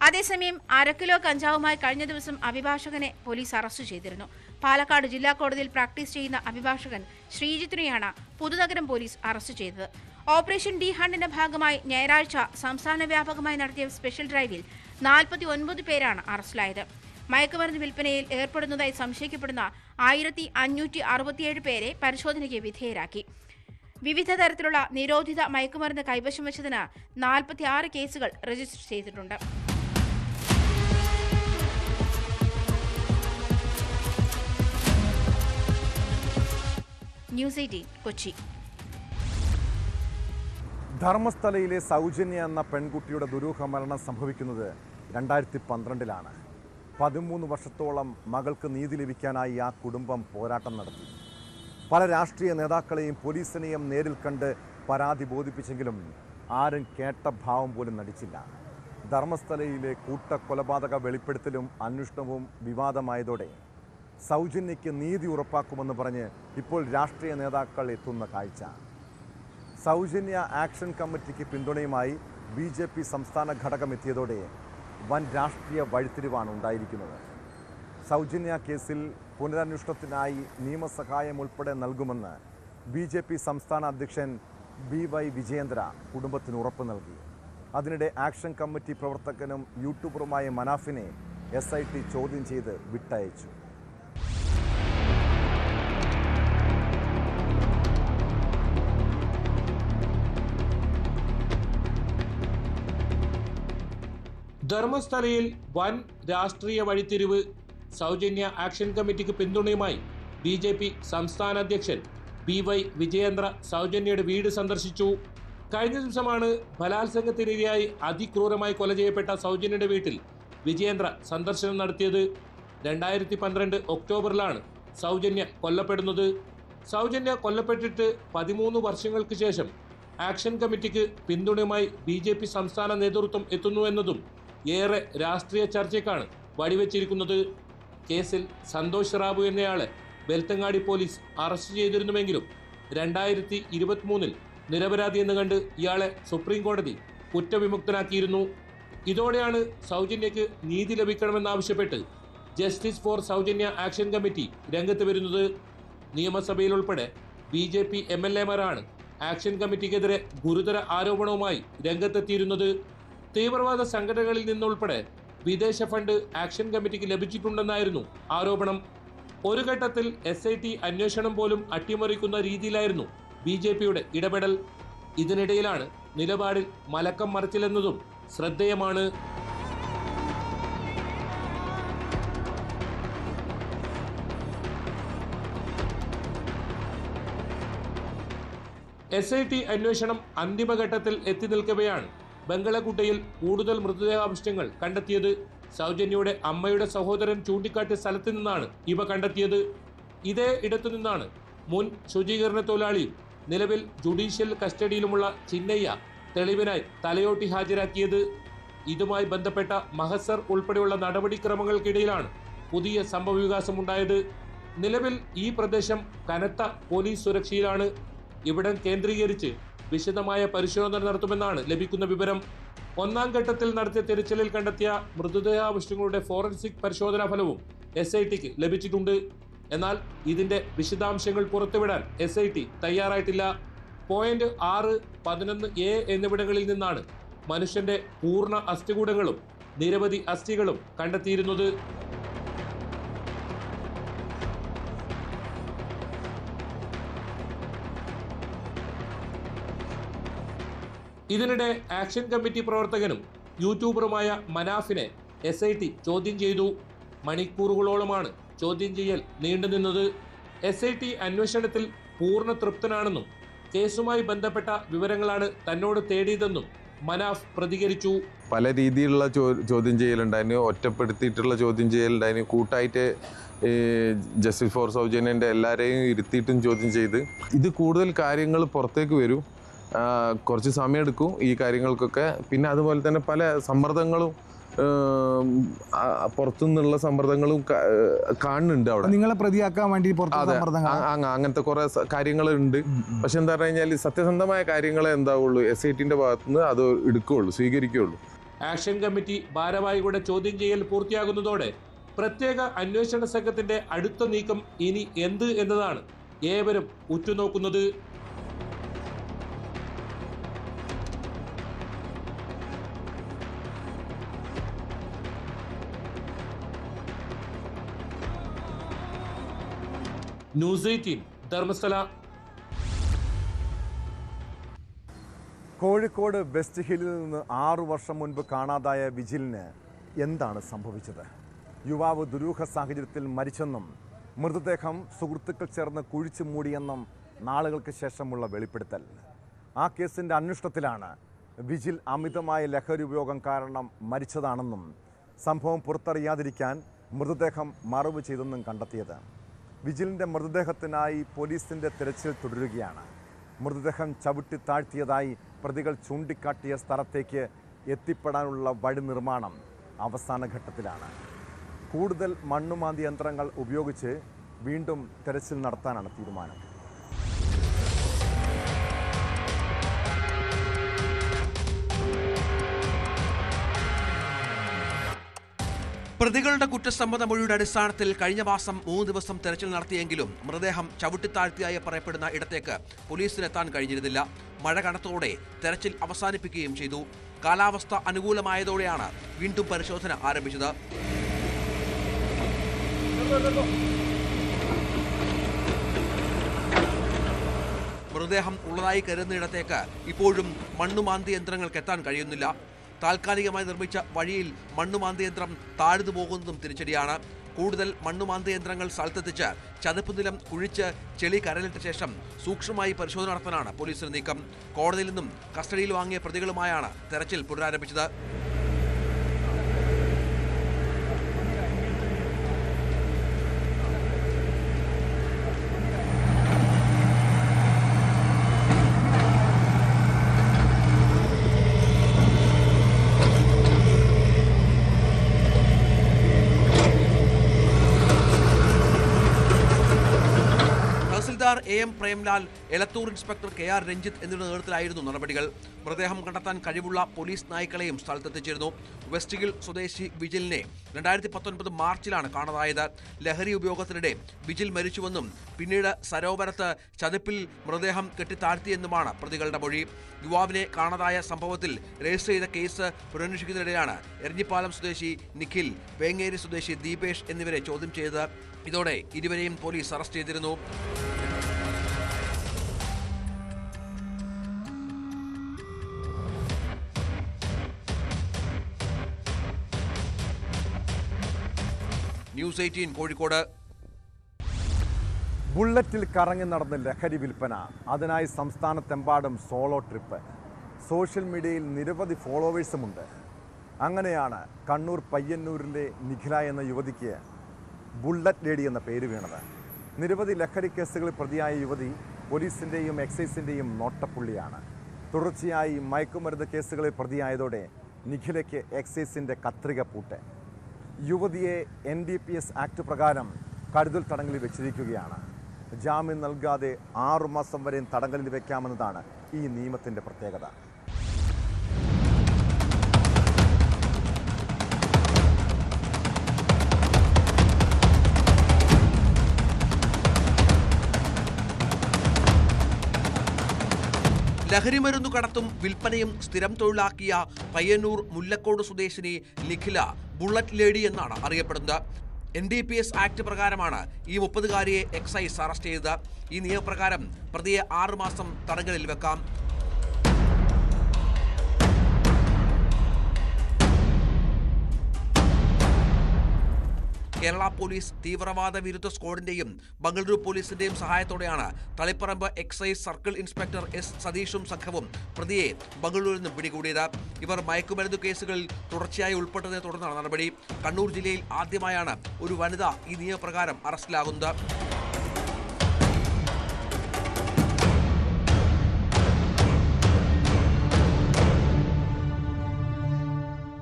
അതേസമയം 1/2 കിലോ കഞ്ചാവുമായി കഴിഞ്ഞ ദിവസം അഭിഭാഷകനെ പോലീസ് അറസ്റ്റ് ചെയ്തിരുന്നു. പാലക്കാട് ജില്ലാ കോടതിയിൽ പ്രാക്ടീസ് ചെയ്യുന്ന അഭിഭാഷകൻ ശ്രീജിത്തിനെയാണ് പുതുനഗരം പോലീസ് അറസ്റ്റ് ചെയ്തത്. ഓപ്പറേഷൻ ഡി ഹണ്ടിന്റെ ഭാഗമായി ഞായറാഴ്ച സംസ്ഥാന വ്യാപകമായി നടത്തിയ സ്പെഷ്യൽ ഡ്രൈവിൽ 49 പേരാണ് അറസ്റ്റിലായത്. മയക്കുമരുന്ന് വിൽപ്പനയിൽ ഏർപ്പെടുന്നതായി സംശയിക്കപ്പെടുന്ന 1567 പേരെ പരിശോധനയ്ക്ക് വിധേയരാക്കി. വിവിധ തരത്തിലുള്ള നിരോധിത മയക്കുമരുന്ന് കൈവശം വെച്ചതിന് 46 കേസുകൾ രജിസ്റ്റർ ചെയ്തിട്ടുണ്ട്. ന്യൂസ് 18 കൊച്ചി. ധർമ്മസ്ഥലയിലെ സൗജന്യ എന്ന പെൺകുട്ടിയുടെ ദുരൂഹ മരണം സംഭവിക്കുന്നത് 2012-ലാണ്. 13 വർഷത്തോളം മകൾക്ക് നീതി ലഭിക്കാനായി ആ കുടുംബം പോരാട്ടം നടത്തി. പല രാഷ്ട്രീയ നേതാക്കളെയും പോലീസിനെയും നേരിൽ കണ്ട് പരാതി ബോധിപ്പിച്ചെങ്കിലും ആരും കേട്ട ഭാവം പോലും നടിച്ചില്ല. ധർമ്മസ്ഥലയിലെ കൂട്ടക്കൊലപാതക വെളിപ്പെടുത്തലും അന്വേഷണവും വിവാദമായതോടെ സൗജന്യയ്ക്ക് നീതി ഉറപ്പാക്കുമെന്ന് പറഞ്ഞ് ഇപ്പോൾ രാഷ്ട്രീയ നേതാക്കൾ എത്തുന്ന കാഴ്ച. സൗജന്യ ആക്ഷൻ കമ്മിറ്റിക്ക് പിന്തുണയുമായി BJP സംസ്ഥാന ഘടകം എത്തിയതോടെ വൻ രാഷ്ട്രീയ വഴിത്തിരിവാണ് ഉണ്ടായിരിക്കുന്നത്. സൗജന്യ കേസിൽ പുനരന്വേഷണത്തിനായി നിയമസഹായം ഉൾപ്പെടെ നൽകുമെന്ന് BJP സംസ്ഥാന അധ്യക്ഷൻ BY വിജയേന്ദ്ര കുടുംബത്തിന് ഉറപ്പ് നൽകി. അതിനിടെ ആക്ഷൻ കമ്മിറ്റി പ്രവർത്തകനും യൂട്യൂബറുമായ മനാഫിനെ SIT ചോദ്യം ചെയ്ത് വിട്ടയച്ചു. ധർമ്മസ്ഥലയിൽ വൻ രാഷ്ട്രീയ വഴിത്തിരിവ്. സൗജന്യ ആക്ഷൻ കമ്മിറ്റിക്ക് പിന്തുണയുമായി BJP സംസ്ഥാന അധ്യക്ഷൻ BY വിജയേന്ദ്ര സൗജന്യയുടെ വീട് സന്ദർശിച്ചു. കഴിഞ്ഞ ദിവസമാണ് ബലാത്സംഗത്തിനിരയായി അതിക്രൂരമായി കൊല ചെയ്യപ്പെട്ട സൗജന്യയുടെ വീട്ടിൽ വിജയേന്ദ്ര സന്ദർശനം നടത്തിയത്. 2012 ഒക്ടോബറിലാണ് സൗജന്യ കൊല്ലപ്പെടുന്നത്. സൗജന്യ കൊല്ലപ്പെട്ടിട്ട് 13 വർഷങ്ങൾക്ക് ശേഷം ആക്ഷൻ കമ്മിറ്റിക്ക് പിന്തുണയുമായി BJP സംസ്ഥാന നേതൃത്വം എത്തുന്നു എന്നതും ഏറെ രാഷ്ട്രീയ ചർച്ചയ്ക്കാണ് വഴിവെച്ചിരിക്കുന്നത്. കേസിൽ സന്തോഷ് റാബു എന്നയാളെ ബെൽത്തങ്ങാടി പോലീസ് അറസ്റ്റ് ചെയ്തിരുന്നുവെങ്കിലും 2023 നിരപരാധിയെന്ന് കണ്ട് ഇയാളെ സുപ്രീം കോടതി കുറ്റവിമുക്തനാക്കിയിരുന്നു. ഇതോടെയാണ് സൗജന്യയ്ക്ക് നീതി ലഭിക്കണമെന്നാവശ്യപ്പെട്ട് ജസ്റ്റിസ് ഫോർ സൗജന്യ ആക്ഷൻ കമ്മിറ്റി രംഗത്ത് വരുന്നത്. നിയമസഭയിൽ ഉൾപ്പെടെ BJP MLA-മാരാണ് ആക്ഷൻ കമ്മിറ്റിക്കെതിരെ ഗുരുതര ആരോപണവുമായി രംഗത്തെത്തിയിരുന്നത്. തീവ്രവാദ സംഘടനകളിൽ നിന്നുൾപ്പെടെ വിദേശ ഫണ്ട് ആക്ഷൻ കമ്മിറ്റിക്ക് ലഭിച്ചിട്ടുണ്ടെന്നായിരുന്നു ആരോപണം. ഒരു ഘട്ടത്തിൽ SIT അന്വേഷണം പോലും അട്ടിമറിക്കുന്ന രീതിയിലായിരുന്നു BJP-യുടെ ഇടപെടൽ. ഇതിനിടയിലാണ് നിലപാടിൽ മലക്കം മറിച്ചിലെന്നതും ശ്രദ്ധേയമാണ്. SIT അന്വേഷണം അന്തിമഘട്ടത്തിൽ എത്തി നിൽക്കവെയാണ് ബംഗളകുട്ടയിൽ കൂടുതൽ മൃതദേഹാവശിഷ്ടങ്ങൾ കണ്ടെത്തിയത്. സൗജന്യയുടെ അമ്മയുടെ സഹോദരൻ ചൂണ്ടിക്കാട്ടിയ സ്ഥലത്ത് നിന്നാണ് ഇവ കണ്ടെത്തിയത്. ഇതേ ഇടത്തു നിന്നാണ് മുൻ ശുചീകരണ തൊഴിലാളിയും നിലവിൽ ജുഡീഷ്യൽ കസ്റ്റഡിയിലുമുള്ള ചിന്നയ്യ തെളിവിനായി തലയോട്ടി ഹാജരാക്കിയത്. ഇതുമായി ബന്ധപ്പെട്ട മഹസർ ഉൾപ്പെടെയുള്ള നടപടിക്രമങ്ങൾക്കിടയിലാണ് പുതിയ സംഭവവികാസമുണ്ടായത്. നിലവിൽ ഈ പ്രദേശം കനത്ത പോലീസ് സുരക്ഷയിലാണ്. ഇവിടം കേന്ദ്രീകരിച്ച് വിശദമായ പരിശോധന നടത്തുമെന്നാണ് ലഭിക്കുന്ന വിവരം. ഒന്നാം ഘട്ടത്തിൽ നടത്തിയ തിരച്ചിലിൽ കണ്ടെത്തിയ മൃതദേഹാവശിഷ്ടങ്ങളുടെ ഫോറൻസിക് പരിശോധനാ ഫലവും SITക്ക് ലഭിച്ചിട്ടുണ്ട്. എന്നാൽ ഇതിന്റെ വിശദാംശങ്ങൾ പുറത്തുവിടാൻ SIT തയ്യാറായിട്ടില്ല. പോയിന്റ് 6, 11A എന്നിവിടങ്ങളിൽ നിന്നാണ് മനുഷ്യന്റെ പൂർണ്ണ അസ്ഥികൂടങ്ങളും നിരവധി അസ്ഥികളും കണ്ടെത്തിയിരുന്നത്. ഇതിനിടെ ആക്ഷൻ കമ്മിറ്റി പ്രവർത്തകനും യൂട്യൂബറുമായ മനാഫിനെ SIT ചോദ്യം ചെയ്തു. മണിക്കൂറുകളോളമാണ് ചോദ്യം ചെയ്യൽ നീണ്ടുനിന്നത്. SIT അന്വേഷണത്തിൽ പൂർണ്ണ തൃപ്തനാണെന്നും കേസുമായി ബന്ധപ്പെട്ട വിവരങ്ങളാണ് തന്നോട് തേടിയതെന്നും മനാഫ് പ്രതികരിച്ചു. പല രീതിയിലുള്ള ചോദ്യം ചെയ്യലുണ്ടായിരുന്നു, ഒറ്റപ്പെടുത്തിയിട്ടുള്ള ചോദ്യം ചെയ്യലുണ്ടായിരുന്നു, കൂട്ടായിട്ട് ജസ്റ്റിസ് ഫോർ സൗജന്യൻ്റെ എല്ലാവരെയും ഇരുത്തിയിട്ടും ചോദ്യം ചെയ്ത്. ഇത് കൂടുതൽ കാര്യങ്ങൾ പുറത്തേക്ക് വരും, കുറച്ച് സമയമെടുക്കും ഈ കാര്യങ്ങൾക്കൊക്കെ. പിന്നെ അതുപോലെ തന്നെ പല സമ്മർദ്ദങ്ങളും പുറത്തുനിന്നുള്ള സമ്മർദ്ദങ്ങളും കാണുന്നുണ്ട് അവിടെ. നിങ്ങളെ പ്രതിയാക്കാൻ വേണ്ടി അങ്ങനത്തെ കുറെ കാര്യങ്ങളുണ്ട്. പക്ഷെ എന്താ പറഞ്ഞു കഴിഞ്ഞാൽ സത്യസന്ധമായ കാര്യങ്ങളെ എന്താവുള്ളൂ SITന്റെ ഭാഗത്തുനിന്ന് അത് എടുക്കുകയുള്ളൂ, സ്വീകരിക്കുകയുള്ളൂ. ആക്ഷൻ കമ്മിറ്റി ഭാരവാഹികളുടെ ചോദ്യം ചെയ്യൽ പൂർത്തിയാകുന്നതോടെ പ്രത്യേക അന്വേഷണ സംഘത്തിന്റെ അടുത്ത നീക്കം ഇനി എന്ത് എന്നതാണ് ഏവരും ഉറ്റുനോക്കുന്നത്. ന്യൂസ് 18 ധർമ്മസ്ഥല. കോഴിക്കോട് വെസ്റ്റ് ഹില്ലിൽ നിന്ന് 6 വർഷം മുൻപ് കാണാതായ വിജിലിന് എന്താണ് സംഭവിച്ചത്? യുവാവ് ദുരൂഹ സാഹചര്യത്തിൽ മരിച്ചെന്നും മൃതദേഹം സുഹൃത്തുക്കൾ ചേർന്ന് കുഴിച്ചു മൂടിയെന്നും നാളുകൾക്ക് ശേഷമുള്ള വെളിപ്പെടുത്തൽ. ആ കേസിൻ്റെ അന്വേഷണത്തിലാണ് വിജിൽ അമിതമായ ലഹരി ഉപയോഗം കാരണം മരിച്ചതാണെന്നും സംഭവം പുറത്തറിയാതിരിക്കാൻ മൃതദേഹം മറവ് ചെയ്തെന്നും കണ്ടെത്തിയത്. വിജിലിൻ്റെ മൃതദേഹത്തിനായി പോലീസിൻ്റെ തിരച്ചിൽ തുടരുകയാണ്. മൃതദേഹം ചവിട്ടി താഴ്ത്തിയതായി പ്രതികൾ ചൂണ്ടിക്കാട്ടിയ സ്ഥലത്തേക്ക് എത്തിപ്പെടാനുള്ള വഴി നിർമ്മാണം അവസാന ഘട്ടത്തിലാണ്. കൂടുതൽ മണ്ണുമാന്തി യന്ത്രങ്ങൾ ഉപയോഗിച്ച് വീണ്ടും തിരച്ചിൽ നടത്താനാണ് തീരുമാനം. പ്രതികളുടെ കുറ്റസമ്മത മൊഴിയുടെ അടിസ്ഥാനത്തിൽ കഴിഞ്ഞ മാസം 3 ദിവസം തെരച്ചിൽ നടത്തിയെങ്കിലും മൃതദേഹം ചവിട്ടിത്താഴ്ത്തിയായി പറയപ്പെടുന്ന ഇടത്തേക്ക് പോലീസിനെത്താൻ കഴിഞ്ഞിരുന്നില്ല. മഴ കനത്തോടെ തെരച്ചിൽ അവസാനിപ്പിക്കുകയും ചെയ്തു. കാലാവസ്ഥ അനുകൂലമായതോടെയാണ് വീണ്ടും പരിശോധന ആരംഭിച്ചത്. മൃതദേഹം ഉള്ളതായി കരുതുന്നിടത്തേക്ക് ഇപ്പോഴും മണ്ണുമാന്തി യന്ത്രങ്ങൾക്ക് എത്താൻ കഴിയുന്നില്ല. താൽക്കാലികമായി നിർമ്മിച്ച വഴിയിൽ മണ്ണുമാന്തി യന്ത്രം താഴ്ന്നു പോകുന്നതും തിരിച്ചടിയാണ്. കൂടുതൽ മണ്ണുമാന്തി യന്ത്രങ്ങൾ സ്ഥലത്തെത്തിച്ച് ചതുപ്പ് നിലം കുഴിച്ച് ചെളി കരലിട്ട ശേഷം സൂക്ഷ്മമായി പരിശോധന നടത്താനാണ് പോലീസിന്റെ നീക്കം. കോടതിയിൽ നിന്നും കസ്റ്റഡിയിൽ വാങ്ങിയ പ്രതികളുമായാണ് തെരച്ചിൽ പുനരാരംഭിച്ചത്. AM Premlal, Elathur inspector KR Ranjith എന്നിവരുടെ നേതൃത്വത്തിലായിരുന്നു നടപടികൾ. മൃതദേഹം കണ്ടെത്താൻ കഴിവുള്ള പോലീസ് നായ്ക്കളെയും സ്ഥലത്തെത്തിച്ചിരുന്നു. വെസ്റ്റ് ഹിൽ സ്വദേശി വിജിലിനെ 2019 മാർച്ചിലാണ് കാണാതായത്. ലഹരി ഉപയോഗത്തിനിടെ വിജിൽ മരിച്ചുവെന്നും പിന്നീട് സരോവരത്ത് ചതുപ്പിൽ മൃതദേഹം കെട്ടിത്താഴ്ത്തിയെന്നുമാണ് പ്രതികളുടെ മൊഴി. യുവാവിനെ കാണാതായ സംഭവത്തിൽ രജിസ്റ്റർ ചെയ്ത കേസ് പുനരന്വേഷിക്കുന്നതിനിടെയാണ് എരഞ്ഞിപ്പാലം സ്വദേശി നിഖിൽ, വേങ്ങേരി സ്വദേശി ദീപേഷ് എന്നിവരെ ചോദ്യം ചെയ്തത്. ഇതോടെ ഇരുവരെയും പോലീസ് അറസ്റ്റ് ചെയ്തിരുന്നു. ന്യൂസ് 18 കോഴിക്കോട്. ബുള്ളറ്റിൽ കറങ്ങി നടന്ന് ലഹരി വിൽപ്പന, അതിനായി സംസ്ഥാനത്തെമ്പാടും സോളോ ട്രിപ്പ്. സോഷ്യൽ മീഡിയയിൽ നിരവധി ഫോളോവേഴ്സുമുണ്ട്. അങ്ങനെയാണ് കണ്ണൂർ പയ്യന്നൂരിലെ നിഖില എന്ന യുവതിക്ക് ബുള്ളറ്റ് ലേഡി എന്ന പേര് വീണത്. നിരവധി ലഹരി കേസുകളിൽ പ്രതിയായ യുവതി പോലീസിൻ്റെയും എക്സൈസിൻ്റെയും നോട്ടപ്പുള്ളിയാണ്. തുടർച്ചയായി മയക്കുമരുന്ന് കേസുകളിൽ പ്രതിയായതോടെ നിഖിലയ്ക്ക് എക്സൈസിൻ്റെ കത്രിക പൂട്ട്. യുവതിയെ NDPS ആക്ട് പ്രകാരം കരുതൽ തടങ്കലിൽ വെച്ചിരിക്കുകയാണ്. ജാമ്യം നൽകാതെ 6 മാസം വരെയും തടങ്കലിൽ വെക്കാമെന്നതാണ് ഈ നിയമത്തിൻ്റെ പ്രത്യേകത. ലഹരിമരുന്നു കടത്തും വിൽപ്പനയും സ്ഥിരം തൊഴിലാക്കിയ പയ്യന്നൂർ മുല്ലക്കോട് സ്വദേശിനി നിഖില ബുള്ളറ്റ് ലേഡി എന്നാണ് അറിയപ്പെടുന്നത്. NDPS ആക്ട് പ്രകാരമാണ് ഈ 30-കാരിയെ എക്സൈസ് അറസ്റ്റ് ചെയ്തത്. ഈ നിയമപ്രകാരം പ്രതിയെ 6 മാസം തടങ്കലിൽ വെക്കാം. കേരള പോലീസ് തീവ്രവാദ വിരുദ്ധ സ്ക്വാഡിന്റെയും ബംഗളൂരു പോലീസിന്റെയും സഹായത്തോടെയാണ് Taliparamba excise circle inspector S സതീഷും സംഘവും പ്രതിയെ ബംഗളൂരിൽ നിന്നും പിടികൂടിയത്. ഇവർ മയക്കുമരുന്ന് കേസുകളിൽ തുടർച്ചയായി ഉൾപ്പെട്ടതിനെ തുടർന്നാണ് നടപടി. കണ്ണൂർ ജില്ലയിൽ ആദ്യമായാണ് ഒരു വനിത ഈ നിയമപ്രകാരം അറസ്റ്റിലാകുന്നത്.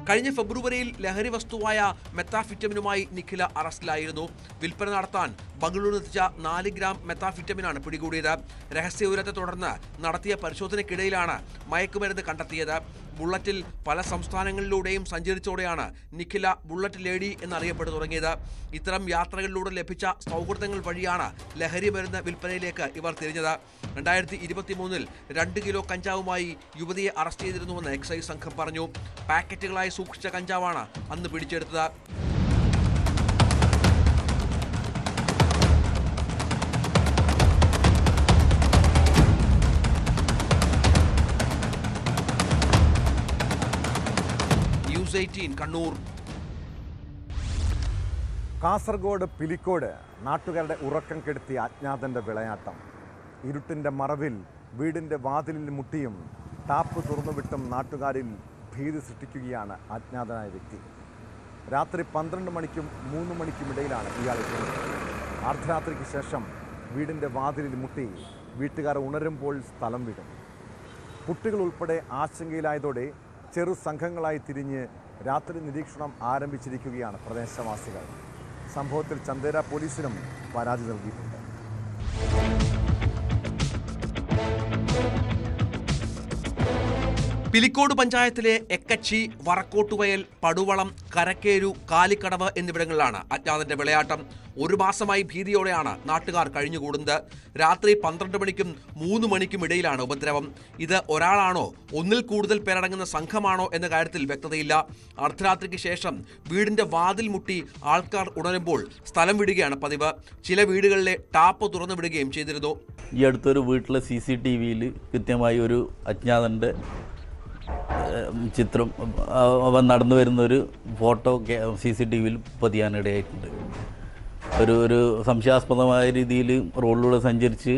കഴിഞ്ഞ ഫെബ്രുവരിയിൽ ലഹരി വസ്തുവായ മെത്താഫിറ്റമിനുമായി നിഖില അറസ്റ്റിലായിരുന്നു. വിൽപ്പന നടത്താൻ ബംഗളൂരുവെത്തിച്ച 4 ഗ്രാം മെത്താഫിറ്റമിനാണ് പിടികൂടിയത്. രഹസ്യവിവരത്തെ തുടർന്ന് നടത്തിയ പരിശോധനയ്ക്കിടയിലാണ് മയക്കുമരുന്ന് കണ്ടെത്തിയത്. ബുള്ളറ്റിൽ പല സംസ്ഥാനങ്ങളിലൂടെയും സഞ്ചരിച്ചോടെയാണ് നിഖില ബുള്ളറ്റ് ലേഡി എന്നറിയപ്പെട്ടു തുടങ്ങിയത്. ഇത്തരം യാത്രകളിലൂടെ ലഭിച്ച സൗഹൃദങ്ങൾ വഴിയാണ് ലഹരി മരുന്ന് വിൽപ്പനയിലേക്ക് ഇവർ തിരിഞ്ഞത്. 2023 2 കിലോ കഞ്ചാവുമായി യുവതിയെ അറസ്റ്റ് ചെയ്തിരുന്നുവെന്ന് എക്സൈസ് സംഘം പറഞ്ഞു. പാക്കറ്റുകളായി സൂക്ഷിച്ച കഞ്ചാവാണ് അന്ന് പിടിച്ചെടുത്തത്. ന്യൂസ് 18 കണ്ണൂർ. കാസർഗോഡ് പിലിക്കോട് നാട്ടുകാരുടെ ഉറക്കം കെടുത്തിയ അജ്ഞാതൻ്റെ വിളയാട്ടം. ഇരുട്ടിൻ്റെ മറവിൽ വീടിൻ്റെ വാതിലിൽ മുട്ടിയും ടാപ്പ് തുറന്നുവിട്ടും നാട്ടുകാരിൽ ഭീതി സൃഷ്ടിക്കുകയാണ് അജ്ഞാതനായ വ്യക്തി. രാത്രി 12 മണിക്കും 3 മണിക്കും ഇടയിലാണ് ഇയാൾ എത്തുന്നത്. അർദ്ധരാത്രിക്ക് ശേഷം വീടിൻ്റെ വാതിലിൽ മുട്ടി വീട്ടുകാർ ഉണരുമ്പോൾ സ്ഥലം വിടും. കുട്ടികൾ ഉൾപ്പെടെ ആശങ്കയിലായതോടെ ചെറു സംഘങ്ങളായി തിരിഞ്ഞ് രാത്രി നിരീക്ഷണം ആരംഭിച്ചിരിക്കുകയാണ് പ്രദേശവാസികൾ. സംഭവത്തിൽ ചന്ദേര പോലീസിനും പരാതി നൽകിയിട്ടുണ്ട്. പിലിക്കോട് പഞ്ചായത്തിലെ എക്കച്ചി, വറക്കോട്ടുവയൽ, പടുവളം, കരക്കേരു, കാലിക്കടവ് എന്നിവിടങ്ങളിലാണ് അജ്ഞാതന്റെ വിളയാട്ടം. 1 മാസമായി ഭീതിയോടെയാണ് നാട്ടുകാർ കഴിഞ്ഞുകൂടുന്നത്. രാത്രി 12 മണിക്കും 3 മണിക്കും ഇടയിലാണ് ഉപദ്രവം. ഇത് ഒരാളാണോ ഒന്നിൽ കൂടുതൽ പേരടങ്ങുന്ന സംഘമാണോ എന്ന കാര്യത്തിൽ വ്യക്തതയില്ല. അർദ്ധരാത്രിക്ക് ശേഷം വീടിന്റെ വാതിൽ മുട്ടി ആൾക്കാർ ഉണരുമ്പോൾ സ്ഥലം വിടുകയാണ് പതിവ്. ചില വീടുകളിലെ ടാപ്പ് തുറന്നു വിടുകയും ചെയ്തിരുന്നു. ഈ അടുത്തൊരു വീട്ടിലെ CCTVയിൽ കൃത്യമായി ഒരു അജ്ഞാതൻ്റെ ചിത്രം അവൻ നടന്നു വരുന്നൊരു ഫോട്ടോ CCTVയിൽ പതിയാനിടയായിട്ടുണ്ട്. ഒരു സംശയാസ്പദമായ രീതിയിൽ റോഡിലൂടെ സഞ്ചരിച്ച്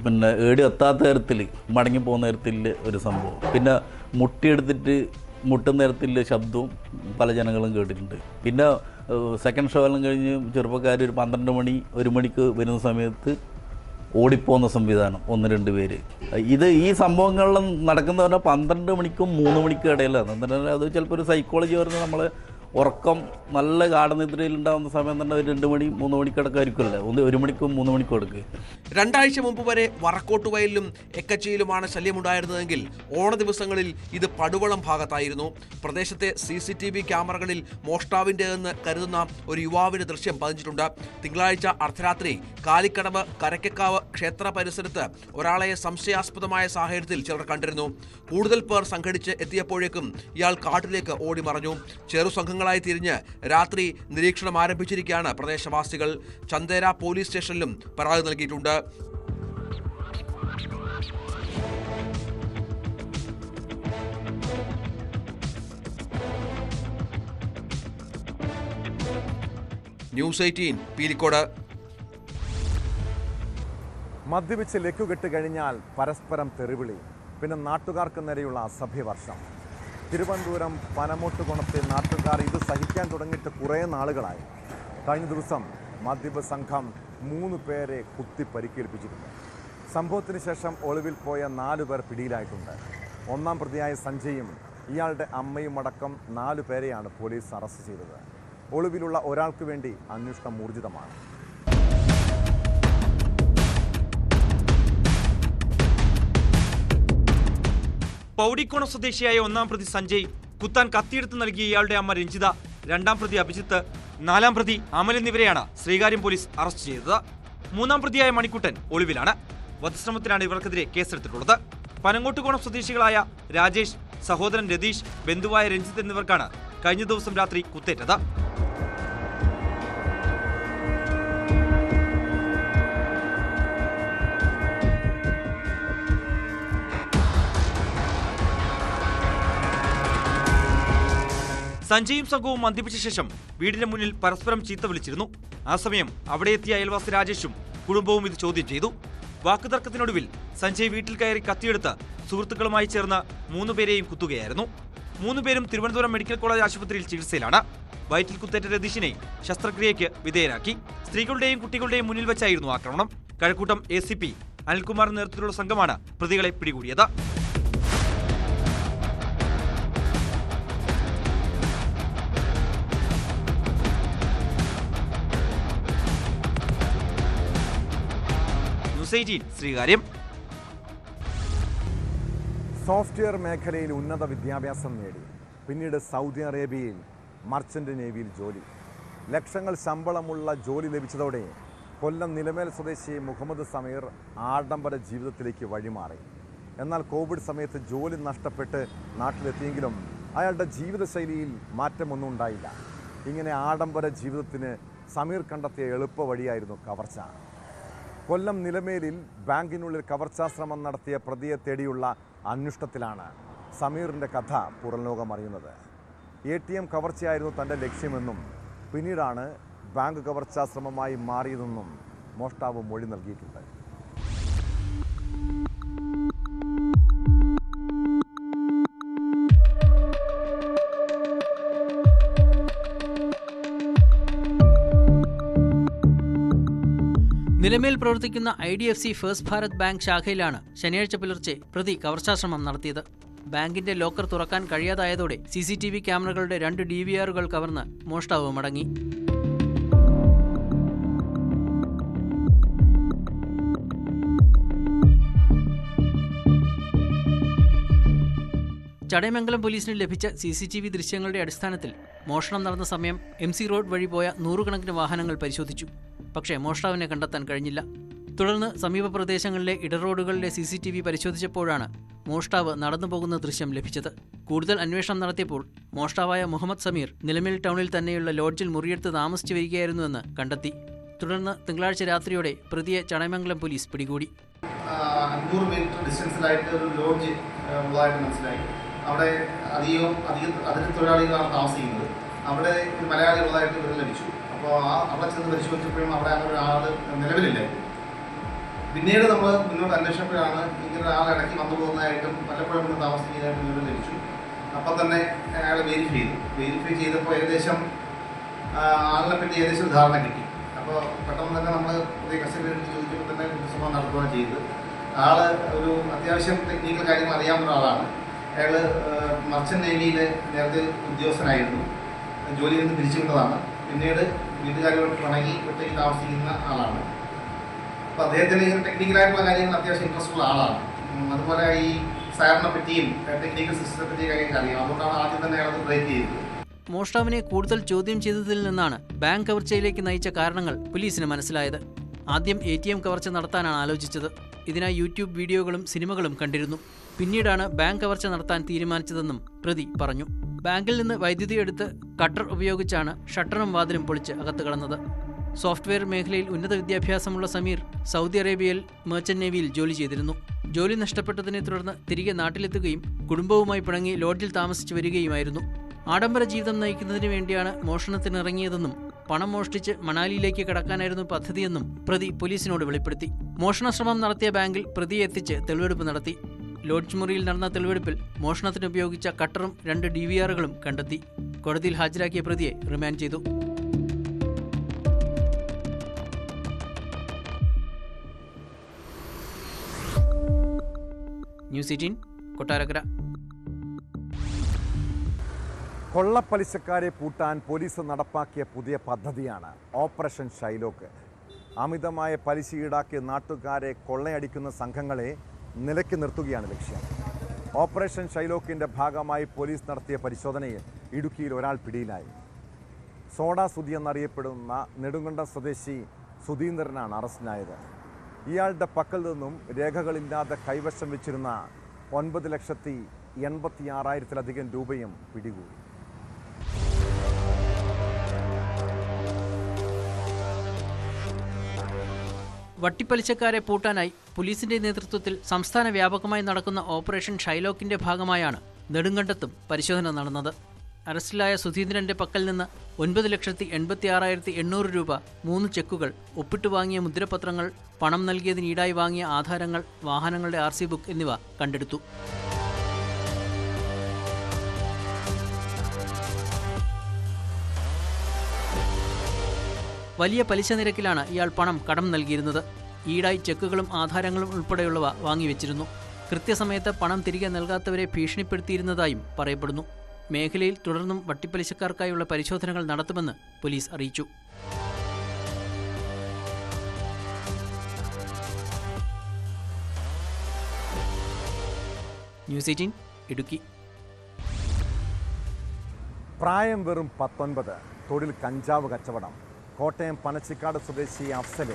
പിന്നെ ഏടി എത്താത്ത തരത്തിൽ മടങ്ങിപ്പോകുന്ന തരത്തിൽ ഒരു സംഭവം. പിന്നെ മുട്ടുന്ന തരത്തിൽ ശബ്ദവും പല ജനങ്ങളും കേട്ടിട്ടുണ്ട്. പിന്നെ സെക്കൻഡ് ഷോ എല്ലാം കഴിഞ്ഞ് ചെറുപ്പക്കാർ ഒരു 12 മണി 1 മണിക്ക് വരുന്ന സമയത്ത് ഓടിപ്പോകുന്ന സംവിധാനം 1-2 പേര്. ഈ സംഭവങ്ങളിലും നടക്കുന്ന പറഞ്ഞാൽ 12 മണിക്കും 3 മണിക്കും ഇടയിലാണ്. എന്നിട്ട് അത് ചിലപ്പോൾ ഒരു സൈക്കോളജി പറഞ്ഞ് നമ്മളെ ഉറക്കം നല്ല ഗാഠനിദ്രയിലുണ്ടാകുന്ന സമയം തന്നെ ഒരു 2 മണി 3 മണിക്കിടക്ക് ആയിരിക്കുമല്ലേ, 1 മണിക്കും 3 മണിക്കും എടുക്കുക. 2 ആഴ്ച മുമ്പ് വരെ വറക്കോട്ടുവയലിലും എക്കച്ചിയിലുമാണ് ശല്യമുണ്ടായിരുന്നതെങ്കിൽ ഓണ ദിവസങ്ങളിൽ ഇത് പടുവളം ഭാഗത്തായിരുന്നു. പ്രദേശത്തെ CCTV ക്യാമറകളിൽ മോഷ്ടാവിൻ്റെതെന്ന് കരുതുന്ന ഒരു യുവാവിന്റെ ദൃശ്യം പതിഞ്ഞിട്ടുണ്ട്. തിങ്കളാഴ്ച അർദ്ധരാത്രി കാലിക്കടവ് കരക്കക്കാവ് ക്ഷേത്ര പരിസരത്ത് ഒരാളെ സംശയാസ്പദമായ സാഹചര്യത്തിൽ ചിലർ കണ്ടിരുന്നു. കൂടുതൽ പേർ സംഘടിച്ച് എത്തിയപ്പോഴേക്കും ഇയാൾ കാട്ടിലേക്ക് ഓടിമറഞ്ഞു. ചെറു സംഘങ്ങളായി തിരിഞ്ഞ് രാത്രി നിരീക്ഷണം ആരംഭിച്ചിരിക്കുകയാണ് പ്രദേശവാസികൾ. ചന്ദേര പോലീസ് സ്റ്റേഷനിലും പരാതി നൽകിയിട്ടുണ്ട്. ന്യൂസ് 18 പീലിക്കോട്. മദ്യപിച്ച് ലക്കുകെട്ട് കഴിഞ്ഞാൽ പരസ്പരം തെറിവിളി, പിന്നെ നാട്ടുകാർക്ക് നേരെയുള്ള അസഭ്യവർഷം. തിരുവനന്തപുരം പനമോട്ടുകുണത്തെ നാട്ടുകാർ ഇത് സഹിക്കാൻ തുടങ്ങിയിട്ട് കുറേ നാളുകളായി. കഴിഞ്ഞ ദിവസം മദ്യപ സംഘം 3 പേരെ കുത്തി പരിക്കേൽപ്പിച്ചിട്ടുണ്ട്. സംഭവത്തിന് ശേഷം ഒളിവിൽ പോയ 4 പേർ പിടിയിലായിട്ടുണ്ട്. 1-ാം പ്രതിയായ സഞ്ജയും ഇയാളുടെ അമ്മയും അടക്കം 4 പേരെയാണ് പോലീസ് അറസ്റ്റ് ചെയ്തത്. ഒളിവിലുള്ള ഒരാൾക്ക് വേണ്ടി അന്വേഷണം ഊർജിതമാണ്. പൗടിക്കോണം സ്വദേശിയായ 1-ാം പ്രതി സഞ്ജയ്, കുത്താൻ കത്തിയെടുത്ത് നൽകിയ ഇയാളുടെ അമ്മ രഞ്ജിത, 2-ാം പ്രതി അഭിജിത്ത്, 4-ാം പ്രതി അമൽ എന്നിവരെയാണ് ശ്രീകാര്യം പോലീസ് അറസ്റ്റ് ചെയ്തത്. 3-ാം പ്രതിയായ മണിക്കുട്ടൻ ഒളിവിലാണ്. വധശ്രമത്തിലാണ് ഇവർക്കെതിരെ കേസെടുത്തിട്ടുള്ളത്. പനങ്ങോട്ടുകോണം സ്വദേശികളായ രാജേഷ്, സഹോദരൻ രതീഷ്, ബന്ധുവായ രഞ്ജിത്ത് എന്നിവർക്കാണ് കഴിഞ്ഞ ദിവസം രാത്രി കുത്തേറ്റത്. സഞ്ജയും സംഘവും മദ്യപിച്ച ശേഷം വീടിന് മുന്നിൽ പരസ്പരം ചീത്ത വിളിച്ചിരുന്നു. ആ സമയം അവിടെ എത്തിയ അയൽവാസി രാജേഷും കുടുംബവും ഇത് ചോദ്യം ചെയ്തു. വാക്കുതർക്കത്തിനൊടുവിൽ സഞ്ജയ് വീട്ടിൽ കയറി കത്തിയെടുത്ത് സുഹൃത്തുക്കളുമായി ചേർന്ന് 3 പേരെയും കുത്തുകയായിരുന്നു. 3 പേരും തിരുവനന്തപുരം മെഡിക്കൽ കോളേജ് ആശുപത്രിയിൽ ചികിത്സയിലാണ്. വയറ്റിൽ കുത്തേറ്റ രതീഷിനെ ശസ്ത്രക്രിയയ്ക്ക് വിധേയരാക്കി. സ്ത്രീകളുടെയും കുട്ടികളുടെയും മുന്നിൽ വെച്ചായിരുന്നു ആക്രമണം. കഴക്കൂട്ടം ACP അനിൽകുമാർ നേതൃത്വത്തിലുള്ള സംഘമാണ് പ്രതികളെ പിടികൂടിയത്. ശ്രീകാര്യം. സോഫ്റ്റ്വെയർ മേഖലയിൽ ഉന്നത വിദ്യാഭ്യാസം നേടി പിന്നീട് സൗദി അറേബ്യയിൽ മർച്ചന്റ് നേവിയിൽ ജോലി. ലക്ഷങ്ങൾ ശമ്പളമുള്ള ജോലി ലഭിച്ചതോടെ കൊല്ലം നിലമേൽ സ്വദേശി മുഹമ്മദ് സമീർ ആഡംബര ജീവിതത്തിലേക്ക് വഴിമാറി. എന്നാൽ കോവിഡ് സമയത്ത് ജോലി നഷ്ടപ്പെട്ട് നാട്ടിലെത്തിയെങ്കിലും അയാളുടെ ജീവിതശൈലിയിൽ മാറ്റമൊന്നും ഉണ്ടായില്ല. ഇങ്ങനെ ആഡംബര ജീവിതത്തിന് സമീർ കണ്ടെത്തിയ എളുപ്പ വഴിയായിരുന്നു കവർച്ച. കൊല്ലം നിലമേലിൽ ബാങ്കിനുള്ളിൽ കവർച്ചാശ്രമം നടത്തിയ പ്രതിയെ തേടിയുള്ള അന്വേഷണത്തിലാണ് സമീറിൻ്റെ കഥ പുറംലോകം അറിയുന്നത്. ATM കവർച്ചയായിരുന്നു തൻ്റെ ലക്ഷ്യമെന്നും പിന്നീടാണ് ബാങ്ക് കവർച്ചാശ്രമമായി മാറിയതെന്നും മോഷ്ടാവ് മൊഴി നൽകിയിട്ടുണ്ട്. നിലമേൽ പ്രവർത്തിക്കുന്ന IDFC ഫസ്റ്റ് ഭാരത് ബാങ്ക് ശാഖയിലാണ് ശനിയാഴ്ച പുലർച്ചെ പ്രതി കവർച്ചാശ്രമം നടത്തിയത്. ബാങ്കിന്റെ ലോക്കർ തുറക്കാൻ കഴിയാതായതോടെ CCTV ക്യാമറകളുടെ 2 DVRകൾ കവർന്ന് മോഷ്ടാവ് മടങ്ങി. ചടയമംഗലം പോലീസിന് ലഭിച്ച CCTV ദൃശ്യങ്ങളുടെ അടിസ്ഥാനത്തിൽ മോഷണം നടന്ന സമയം MC റോഡ് വഴി പോയ 100 കണക്കിന് വാഹനങ്ങൾ പരിശോധിച്ചു. പക്ഷേ മോഷ്ടാവിനെ കണ്ടെത്താൻ കഴിഞ്ഞില്ല. തുടർന്ന് സമീപ പ്രദേശങ്ങളിലെ ഇടറോഡുകളിലെ CCTV പരിശോധിച്ചപ്പോഴാണ് മോഷ്ടാവ് നടന്നു പോകുന്ന ദൃശ്യം ലഭിച്ചത്. കൂടുതൽ അന്വേഷണം നടത്തിയപ്പോൾ മോഷ്ടാവായ മുഹമ്മദ് സമീർ നിലമേൽ ടൗണിൽ തന്നെയുള്ള ലോഡ്ജിൽ മുറിയെടുത്ത് താമസിച്ചു വരികയായിരുന്നുവെന്ന് കണ്ടെത്തി. തുടർന്ന് തിങ്കളാഴ്ച രാത്രിയോടെ പ്രതിയെ ചടയമംഗലം പോലീസ് പിടികൂടി. 500 മീറ്റർ ഡിസ്റ്റൻസിലായിട്ട് ഒരു ലോഡ്ജ് ഉള്ളതായിട്ട് മനസ്സിലായി. അവിടെ അധികം അതിഥി തൊഴിലാളികളാണ് താമസിക്കുന്നത്. അവിടെ ഒരു മലയാളി ഉള്ളതായിട്ട് വിവരം ലഭിച്ചു. അപ്പോൾ അവിടെ ചെന്ന് പരിശോധിച്ചപ്പോഴും അവിടെ അങ്ങനെ ഒരാൾ നിലവിലില്ലായിരുന്നു. പിന്നീട് നമ്മൾ മുന്നോട്ട് അന്വേഷിച്ചപ്പോഴാണ് ഇങ്ങനെ ഒരാൾ ഇടയ്ക്ക് വന്നു പോകുന്നതായിട്ടും പലപ്പോഴും ഇവിടെ താമസിക്കുന്നതായിട്ടും വിവരം ലഭിച്ചു. അപ്പം തന്നെ അയാൾ വെരിഫൈ ചെയ്തപ്പോൾ ഏകദേശം ആളിനെ പറ്റി ഏകദേശം ധാരണ കിട്ടി. അപ്പോൾ പെട്ടെന്ന് തന്നെ നമ്മൾ പുതിയ കസ്റ്റഡിയിൽ എടുത്ത് ചോദിക്കുമ്പോൾ തന്നെ കുറ്റസമ്മതം നടത്തുകയാണ് ചെയ്തത്. ആൾ ഒരു അത്യാവശ്യം ടെക്നിക്കൽ കാര്യങ്ങൾ അറിയാവുന്ന ഒരാളാണ്. അയാൾ മർച്ചന്റ് നേവിയിൽ നേരത്തെ ഉദ്യോഗസ്ഥനായിരുന്നു. ജോലിയിൽ നിന്ന് പിരിച്ചുവിട്ടതാണ്. പിന്നീട് വീട്ടുകാരുമായിട്ട് പിണങ്ങി ഒറ്റയ്ക്ക് താമസിക്കുന്ന ആളാണ്. അപ്പോൾ അദ്ദേഹത്തിന് ടെക്നിക്കലായിട്ടുള്ള കാര്യങ്ങൾ അത്യാവശ്യം ഇൻട്രസ്റ്റ് ഉള്ള ആളാണ്. അതുപോലെ ഈ സൈറിനെ പറ്റിയും ടെക്നിക്കൽ സിസ്റ്റത്തെ പറ്റിയ കാര്യങ്ങൾ അറിയാം. അതുകൊണ്ടാണ് ആദ്യം തന്നെ അയാളത് ബ്രേക്ക് ചെയ്തത്. മോഷ്ടാവിനെ കൂടുതൽ ചോദ്യം ചെയ്തതിൽ നിന്നാണ് ബാങ്ക് കവർച്ചയിലേക്ക് നയിച്ച കാരണങ്ങൾ പോലീസിന് മനസ്സിലായത്. ആദ്യം ATM കവർച്ച നടത്താനാണ് ആലോചിച്ചത്. ഇതിനായി യൂട്യൂബ് വീഡിയോകളും സിനിമകളും കണ്ടിരുന്നു. പിന്നീടാണ് ബാങ്ക് കവർച്ച നടത്താൻ തീരുമാനിച്ചതെന്നും പ്രതി പറഞ്ഞു. ബാങ്കിൽ നിന്ന് വൈദ്യുതി എടുത്ത് കട്ടർ ഉപയോഗിച്ചാണ് ഷട്ടറും വാതിലും പൊളിച്ച് അകത്ത് കടന്നത്. സോഫ്റ്റ്വെയർ മേഖലയിൽ ഉന്നത വിദ്യാഭ്യാസമുള്ള സമീർ സൗദി അറേബ്യയിൽ മെർച്ചന്റ് നേവിയിൽ ജോലി ചെയ്തിരുന്നു. ജോലി നഷ്ടപ്പെട്ടതിനെ തുടർന്ന് തിരികെ നാട്ടിലെത്തുകയും കുടുംബവുമായി പിണങ്ങി ലോഡ്ജിൽ താമസിച്ചു വരികയുമായിരുന്നു. ആഡംബര ജീവിതം നയിക്കുന്നതിന് വേണ്ടിയാണ് മോഷണത്തിനിറങ്ങിയതെന്നും പണം മോഷ്ടിച്ച് മണാലിയിലേക്ക് കടക്കാനായിരുന്നു പദ്ധതിയെന്നും പ്രതി പോലീസിനോട് വെളിപ്പെടുത്തി. മോഷണശ്രമം നടത്തിയ ബാങ്കിൽ പ്രതിയെ എത്തിച്ച് തെളിവെടുപ്പ് നടത്തി. ലോഡ്ജ് മുറിയിൽ നടന്ന തെളിവെടുപ്പിൽ മോഷണത്തിന് ഉപയോഗിച്ച കട്ടറും 2 DVRകളും കണ്ടെത്തി. കോടതിയിൽ ഹാജരാക്കിയ പ്രതിയെ റിമാൻഡ് ചെയ്തു. ന്യൂസ് 18 കൊട്ടാരക്കര. കൊള്ളപ്പലിശക്കാരെ പൂട്ടാൻ പോലീസ് നടപ്പാക്കിയ പുതിയ പദ്ധതിയാണ് ഓപ്പറേഷൻ ഷൈലോക്ക്. അമിതമായ പലിശ ഈടാക്കി നാട്ടുകാരെ കൊള്ളയടിക്കുന്ന സംഘങ്ങളെ നിലയ്ക്ക് നിർത്തുകയാണ് ലക്ഷ്യം. ഓപ്പറേഷൻ ഷൈലോക്കിൻ്റെ ഭാഗമായി പോലീസ് നടത്തിയ പരിശോധനയിൽ ഇടുക്കിയിൽ ഒരാൾ പിടിയിലായി. സോഡ സുധി എന്നറിയപ്പെടുന്ന നെടുങ്കണ്ടം സ്വദേശി സുധീന്ദ്രനാണ് അറസ്റ്റിലായത്. ഇയാളുടെ പക്കൽ നിന്നും രേഖകളില്ലാതെ കൈവശം വെച്ചിരുന്ന 9,86,000 രൂപയും പിടികൂടി. വട്ടിപ്പലിശക്കാരെ പൂട്ടാനായി പോലീസിന്റെ നേതൃത്വത്തിൽ സംസ്ഥാന വ്യാപകമായി നടക്കുന്ന ഓപ്പറേഷൻ ഷൈലോക്കിന്റെ ഭാഗമായാണ് നെടുങ്കണ്ടത്തും പരിശോധന നടന്നത്. അറസ്റ്റിലായ സുധീന്ദ്രന്റെ പക്കൽ നിന്ന് 9,86,800 രൂപ, 3 ചെക്കുകൾ, ഒപ്പിട്ട് വാങ്ങിയ മുദ്രപത്രങ്ങൾ, പണം നൽകിയതിന് ഈടായി വാങ്ങിയ ആധാരങ്ങൾ, വാഹനങ്ങളുടെ RC ബുക്ക് എന്നിവ കണ്ടെടുത്തു. വലിയ പലിശ നിരക്കിലാണ് ഇയാൾ പണം കടം നൽകിയിരുന്നത്. ഈടായി ചെക്കുകളും ആധാരങ്ങളും ഉൾപ്പെടെയുള്ളവ വാങ്ങിവെച്ചിരുന്നു. കൃത്യസമയത്ത് പണം തിരികെ നൽകാത്തവരെ ഭീഷണിപ്പെടുത്തിയിരുന്നതായും പറയപ്പെടുന്നു. മേഖലയിൽ തുടർന്നും വട്ടിപ്പലിശക്കാർക്കായുള്ള പരിശോധനകൾ നടത്തുമെന്ന് പോലീസ് അറിയിച്ചു. ന്യൂസ് 18 ഇടുക്കി. പ്രായം വെറും 19, തൊഴിൽ കഞ്ചാവ് കച്ചവടം. കോട്ടയം പനച്ചിക്കാട് സ്വദേശി അഫ്സല്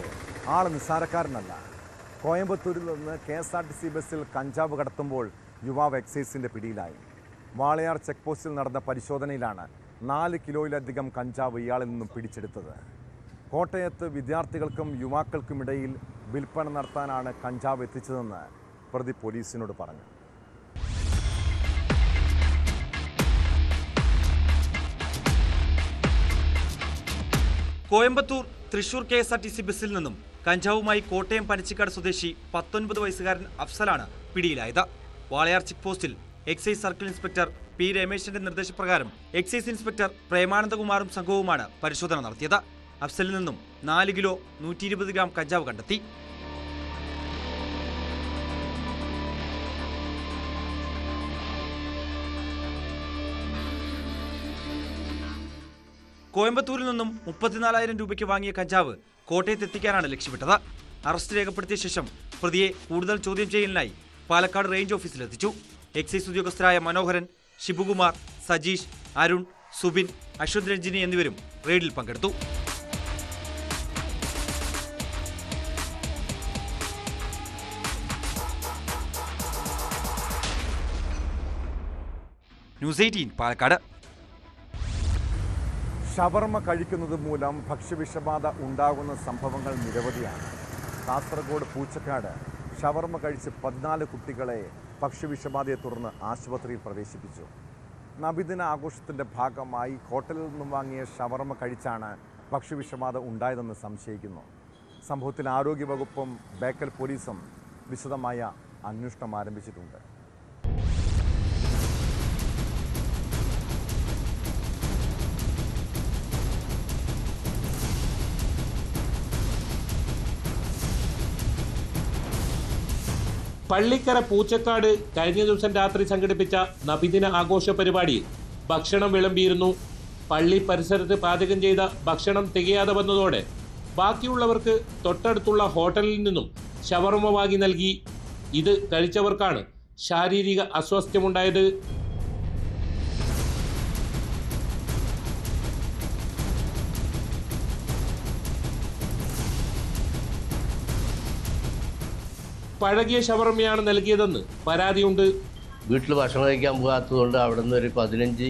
ആൾ നിസ്സാരക്കാരനല്ല. കോയമ്പത്തൂരിൽ നിന്ന് KSRTC ബസ്സിൽ കഞ്ചാവ് കടത്തുമ്പോൾ യുവാവ് എക്സൈസിൻ്റെ പിടിയിലായി. വാളയാർ ചെക്ക് പോസ്റ്റിൽ നടന്ന പരിശോധനയിലാണ് 4 കിലോയിലധികം കഞ്ചാവ് ഇയാളിൽ നിന്നും പിടിച്ചെടുത്തത്. കോട്ടയത്ത് വിദ്യാർത്ഥികൾക്കും യുവാക്കൾക്കുമിടയിൽ വിൽപ്പന നടത്താനാണ് കഞ്ചാവ് എത്തിച്ചതെന്ന് പ്രതി പോലീസിനോട് പറഞ്ഞു. കോയമ്പത്തൂർ തൃശൂർ KSRTC ബസ്സിൽ നിന്നും കഞ്ചാവുമായി കോട്ടയം പനച്ചിക്കാട് സ്വദേശി 19 വയസ്സുകാരൻ അഫ്സലാണ് പിടിയിലായത്. വാളയാർ ചെക്ക് പോസ്റ്റിൽ എക്സൈസ് സർക്കിൾ ഇൻസ്പെക്ടർ P. രമേശിന്റെ നിർദ്ദേശപ്രകാരം എക്സൈസ് ഇൻസ്പെക്ടർ പ്രേമാനന്ദകുമാറും സംഘവുമാണ് പരിശോധന നടത്തിയത്. അഫ്സലിൽ നിന്നും 4 കിലോ 120 ഗ്രാം കഞ്ചാവ് കണ്ടെത്തി. കോയമ്പത്തൂരിൽ നിന്നും 34,000 രൂപയ്ക്ക് വാങ്ങിയ കഞ്ചാവ് കോട്ടയത്ത് എത്തിക്കാനാണ് ലക്ഷ്യമിട്ടത്. അറസ്റ്റ് രേഖപ്പെടുത്തിയ ശേഷം പ്രതിയെ കൂടുതൽ ചോദ്യം ചെയ്യലിനായി പാലക്കാട് റേഞ്ച് ഓഫീസിലെത്തിച്ചു. എക്സൈസ് ഉദ്യോഗസ്ഥരായ മനോഹരൻ, ശിവകുമാർ, സജീഷ്, അരുൺ, സുബിൻ, അശ്വത് രഞ്ജിനി എന്നിവരും റെയ്ഡിൽ പങ്കെടുത്തു. ന്യൂസ് 18 പാലക്കാട്. ഷവർമ കഴിക്കുന്നത് മൂലം ഭക്ഷ്യവിഷബാധ ഉണ്ടാകുന്ന സംഭവങ്ങൾ നിരവധിയാണ്. കാസർഗോഡ് പൂച്ചക്കാട് ഷവർമ കഴിച്ച് 14 കുട്ടികളെ ഭക്ഷ്യവിഷബാധയെ തുടർന്ന് ആശുപത്രിയിൽ പ്രവേശിപ്പിച്ചു. നബിദിന ആഘോഷത്തിൻ്റെ ഭാഗമായി ഹോട്ടലിൽ നിന്നും വാങ്ങിയ ഷവർമ കഴിച്ചാണ് ഭക്ഷ്യവിഷബാധ ഉണ്ടായതെന്ന് സംശയിക്കുന്നു. സംഭവത്തിൽ ആരോഗ്യവകുപ്പും ബേക്കൽ പോലീസും വിശദമായ അന്വേഷണം ആരംഭിച്ചിട്ടുണ്ട്. പള്ളിക്കര പൂച്ചക്കാട് കഴിഞ്ഞ ദിവസം രാത്രി സംഘടിപ്പിച്ച നബിദിന ആഘോഷ പരിപാടിയിൽ ഭക്ഷണം വിളമ്പിയിരുന്നു. പള്ളി പരിസരത്ത് പാചകം ചെയ്ത ഭക്ഷണം തികയാതെ വന്നതോടെ ബാക്കിയുള്ളവർക്ക് തൊട്ടടുത്തുള്ള ഹോട്ടലിൽ നിന്നും ഷവർമ വാങ്ങി നൽകി. ഇത് കഴിച്ചവർക്കാണ് ശാരീരിക അസ്വാസ്ഥ്യമുണ്ടായത്. പഴകിയ ഷവർമയാണ് നൽകിയതെന്ന് പരാതിയുണ്ട്. വീട്ടിൽ ഭക്ഷണം കഴിക്കാൻ പോകാത്തതുകൊണ്ട് അവിടെ നിന്ന് ഒരു 15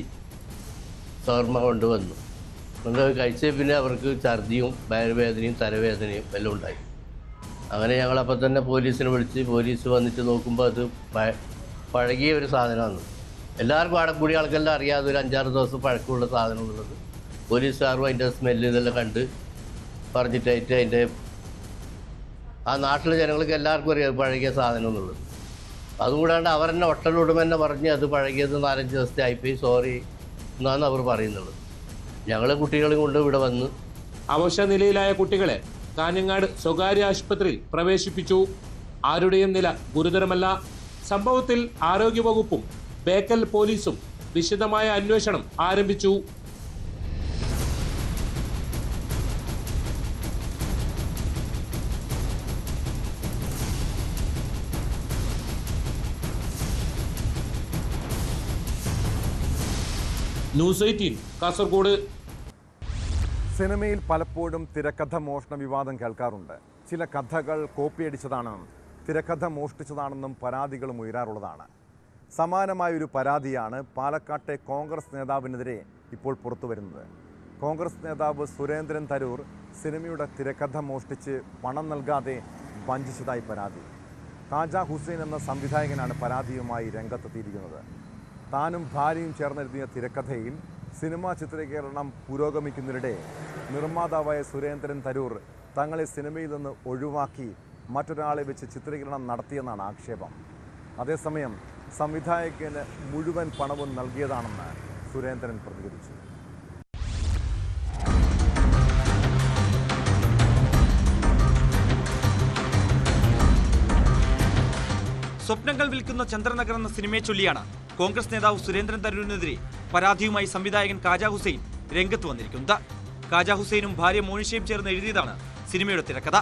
ഷവർമ കൊണ്ടുവന്നു. അത് കഴിച്ച പിന്നെ അവർക്ക് ഛർദിയും വയറുവേദനയും തലവേദനയും എല്ലാം ഉണ്ടായി. അങ്ങനെ ഞങ്ങളപ്പോൾ തന്നെ പോലീസിനെ വിളിച്ച് പോലീസ് വന്നിട്ട് നോക്കുമ്പോൾ അത് പഴകിയ ഒരു സാധനമാണ്. എല്ലാവർക്കും അവിടെ കൂടിയ ആൾക്കെല്ലാം അറിയാതെ ഒരു 5-6 ദിവസം പഴക്കമുള്ള സാധനമുള്ളത്. പോലീസുകാരും അതിൻ്റെ സ്മെല്ല് ഇതെല്ലാം കണ്ട് പറഞ്ഞിട്ടായിട്ട് അതിൻ്റെ ആ നാട്ടിലെ ജനങ്ങൾക്ക് എല്ലാവർക്കും അറിയാം പഴകിയ സാധനം എന്നുള്ളത്. അതുകൂടാണ്ട് അവർ തന്നെ ഹോട്ടലുടമ തന്നെ പറഞ്ഞ് അത് പഴകിയത് 4-5 ദിവസത്തെ ആയിപ്പോയി, സോറി എന്നാണ് അവർ പറയുന്നത്. ഞങ്ങൾ കുട്ടികളെ കൊണ്ട് ഇവിടെ വന്ന് അവശ നിലയിലായ കുട്ടികളെ കാഞ്ഞങ്ങാട് സ്വകാര്യ ആശുപത്രിയിൽ പ്രവേശിപ്പിച്ചു. ആരുടെയും നില ഗുരുതരമല്ല. സംഭവത്തിൽ ആരോഗ്യവകുപ്പും ബേക്കൽ പോലീസും വിശദമായ അന്വേഷണം ആരംഭിച്ചു. ന്യൂസ് 18 കാസർഗോഡ്. സിനിമയിൽ പലപ്പോഴും തിരക്കഥ മോഷണ വിവാദം കേൾക്കാറുണ്ട്. ചില കഥകൾ കോപ്പിയടിച്ചതാണെന്നും തിരക്കഥ മോഷ്ടിച്ചതാണെന്നും പരാതികളും ഉയരാറുള്ളതാണ്. സമാനമായൊരു പരാതിയാണ് പാലക്കാട്ടെ കോൺഗ്രസ് നേതാവിനെതിരെ ഇപ്പോൾ പുറത്തു വരുന്നത്. കോൺഗ്രസ് നേതാവ് സുരേന്ദ്രൻ തരൂർ സിനിമയുടെ തിരക്കഥ മോഷ്ടിച്ച് പണം നൽകാതെ വഞ്ചിച്ചതായി പരാതി. കാജ ഹുസൈൻ എന്ന സംവിധായകനാണ് പരാതിയുമായി രംഗത്തെത്തിയിരിക്കുന്നത്. താനും ഭാര്യയും ചേർന്നെഴുതിയ തിരക്കഥയിൽ സിനിമാ ചിത്രീകരണം പുരോഗമിക്കുന്നതിനിടെ നിർമ്മാതാവായ സുരേന്ദ്രൻ തരൂർ തങ്ങളെ സിനിമയിൽ നിന്ന് ഒഴിവാക്കി മറ്റൊരാളെ വെച്ച് ചിത്രീകരണം നടത്തിയെന്നാണ് ആക്ഷേപം. അതേസമയം സംവിധായകന് മുഴുവൻ പണവും നൽകിയതാണെന്ന് സുരേന്ദ്രൻ പ്രതികരിച്ചു. സ്വപ്നങ്ങൾ വിൽക്കുന്ന ചന്ദ്രനഗർ എന്ന സിനിമയെ ചൊല്ലിയാണ് കോൺഗ്രസ് നേതാവ് സുരേന്ദ്രൻ തരൂരിനെതിരെ പരാതിയുമായി സംവിധായകൻ കാജ ഹുസൈൻ രംഗത്ത് വന്നിരിക്കുന്നത്. കാജ ഹുസൈനും ഭാര്യ മോനിഷയും ചേർന്ന് എഴുതിയതാണ് സിനിമയുടെ തിരക്കഥ.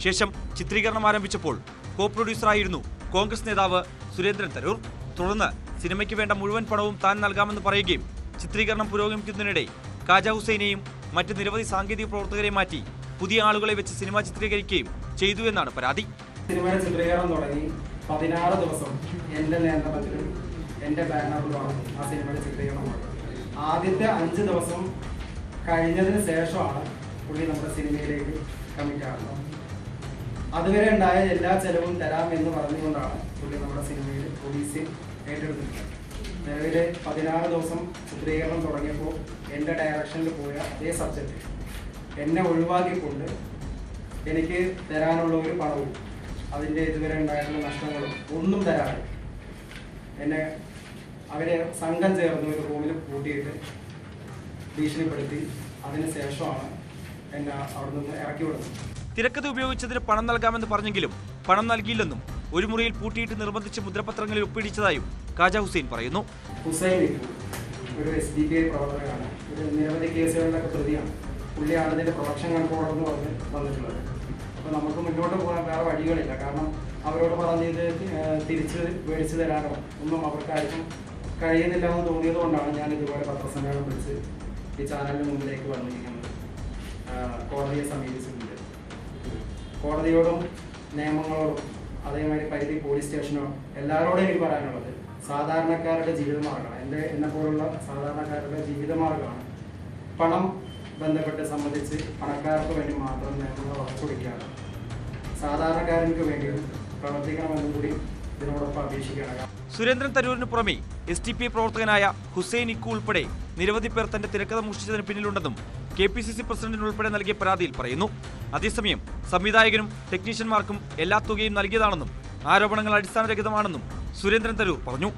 ശേഷം ചിത്രീകരണം ആരംഭിച്ചപ്പോൾ കോ പ്രൊഡ്യൂസറായിരുന്നു കോൺഗ്രസ് നേതാവ് സുരേന്ദ്രൻ തരൂർ. തുടർന്ന് സിനിമയ്ക്ക് വേണ്ട മുഴുവൻ പണവും താൻ നൽകാമെന്ന് പറയുകയും ചിത്രീകരണം പുരോഗമിക്കുന്നതിനിടെ കാജ ഹുസൈനെയും മറ്റ് നിരവധി സാങ്കേതിക പ്രവർത്തകരെ മാറ്റി പുതിയ ആളുകളെ വെച്ച് സിനിമ ചിത്രീകരിക്കുകയും ചെയ്തു എന്നാണ് പരാതി. സിനിമയുടെ ചിത്രീകരണം തുടങ്ങി 16 ദിവസം എൻ്റെ നിയന്ത്രണത്തിലും എൻ്റെ ബാനറിലുമാണ് ആ സിനിമയുടെ ചിത്രീകരണം. ആദ്യത്തെ 5 ദിവസം കഴിഞ്ഞതിന് ശേഷമാണ് പുള്ളി നമ്മുടെ സിനിമയിലേക്ക് കമ്മിറ്റ് ആകുന്നത്. അതുവരെ ഉണ്ടായ എല്ലാ ചെലവും തരാമെന്ന് പറഞ്ഞുകൊണ്ടാണ് പുള്ളി നമ്മുടെ സിനിമയിൽ പോലീസിൽ ഏറ്റെടുത്തിട്ടുള്ളത്. നിലവിൽ 16 ദിവസം ചിത്രീകരണം തുടങ്ങിയപ്പോൾ എൻ്റെ ഡയറക്ഷനിൽ പോയ അതേ സബ്ജക്റ്റ് എന്നെ ഒഴിവാക്കിക്കൊണ്ട് എനിക്ക് തരാനുള്ള ഒരു പണവും അതിൻ്റെ ഇതുവരെ ഉണ്ടായിട്ടുള്ള നഷ്ടങ്ങളും ഒന്നും തരാതെ എന്നെ അവരെ സംഘം ചേർന്ന് ഒരു റൂമിൽ കൂട്ടിയിട്ട് ഭീഷണിപ്പെടുത്തി അതിന് ശേഷമാണ് എന്നെ അവിടെ നിന്ന് ഇറക്കി വിടുന്നത്. തിരക്കഥ ഉപയോഗിച്ചതിന് പണം നൽകാമെന്ന് പറഞ്ഞെങ്കിലും പണം നൽകിയില്ലെന്നും ഒരു മുറിയിൽ പൂട്ടിയിട്ട് നിർബന്ധിച്ച് മുദ്രപത്രങ്ങളിൽ ഒപ്പിടിച്ചതായും കാജ ഹുസൈൻ പറയുന്നു. ഹുസൈൻ ഒരു SDPI പ്രവർത്തകനാണ്. ഒരു നിരവധി കേസുകളിലൊക്കെ പ്രതിയാണ്. പുള്ളിയാണ് ഇതിൻ്റെ പ്രൊഡക്ഷൻ കൺട്രോളർ എന്ന് പറഞ്ഞ് വന്നിട്ടുള്ളത്. അപ്പോൾ നമുക്ക് മുന്നോട്ട് പോകാൻ വേറെ വഴികളില്ല. കാരണം അവരോട് പറഞ്ഞ് ഇത് തിരിച്ച് മേടിച്ചു തരാനോ ഒന്നും അവർക്കാർക്കും കഴിയുന്നില്ല എന്ന് തോന്നിയത് കൊണ്ടാണ് ഞാൻ ഇതുപോലെ പത്രസമ്മേളനം വിളിച്ച് ഈ ചാനലിന് മുമ്പിലേക്ക് വന്നിരിക്കുന്നത്. കോടതിയെ സമീപിച്ചിട്ടുണ്ട്. കോടതിയോടും നിയമങ്ങളോടും അതേമാതിരി പരിധി പോലീസ് സ്റ്റേഷനോ എല്ലാവരോടും എനിക്ക് പറയാനുള്ളത് സാധാരണക്കാരുടെ ജീവിതമാർഗ്ഗമാണ്. എന്നെ പോലുള്ള സാധാരണക്കാരുടെ ജീവിതമാർഗ്ഗമാണ് പണം ബന്ധപ്പെട്ട് സംബന്ധിച്ച് പണക്കാർക്ക് വേണ്ടി മാത്രം നിയമങ്ങൾ ഉറച്ചുകൊടുക്കുകയാണ്. സാധാരണക്കാരർക്ക് വേണ്ടിയും പ്രവർത്തിക്കണമെന്നും കൂടി ഇതിനോടൊപ്പം അപേക്ഷിക്കുകയാണ്. സുരേന്ദ്രൻ തരൂരിന് പുറമെ SDPI പ്രവർത്തകനായ ഹുസൈൻ ഇക്കു ഉൾപ്പെടെ നിരവധി പേർ തന്റെ തിരക്കഥ മോഷ്ടിച്ചതിന് പിന്നിലുണ്ടെന്നും KPCC പ്രസിഡന്റിന് ഉൾപ്പെടെ നൽകിയ പരാതിയിൽ പറയുന്നു. അതേസമയം സംവിധായകനും ടെക്നീഷ്യന്മാർക്കും എല്ലാ തുകയും നൽകിയതാണെന്നും ആരോപണങ്ങൾ അടിസ്ഥാനരഹിതമാണെന്നും സുരേന്ദ്രൻ തരൂർ പറഞ്ഞു.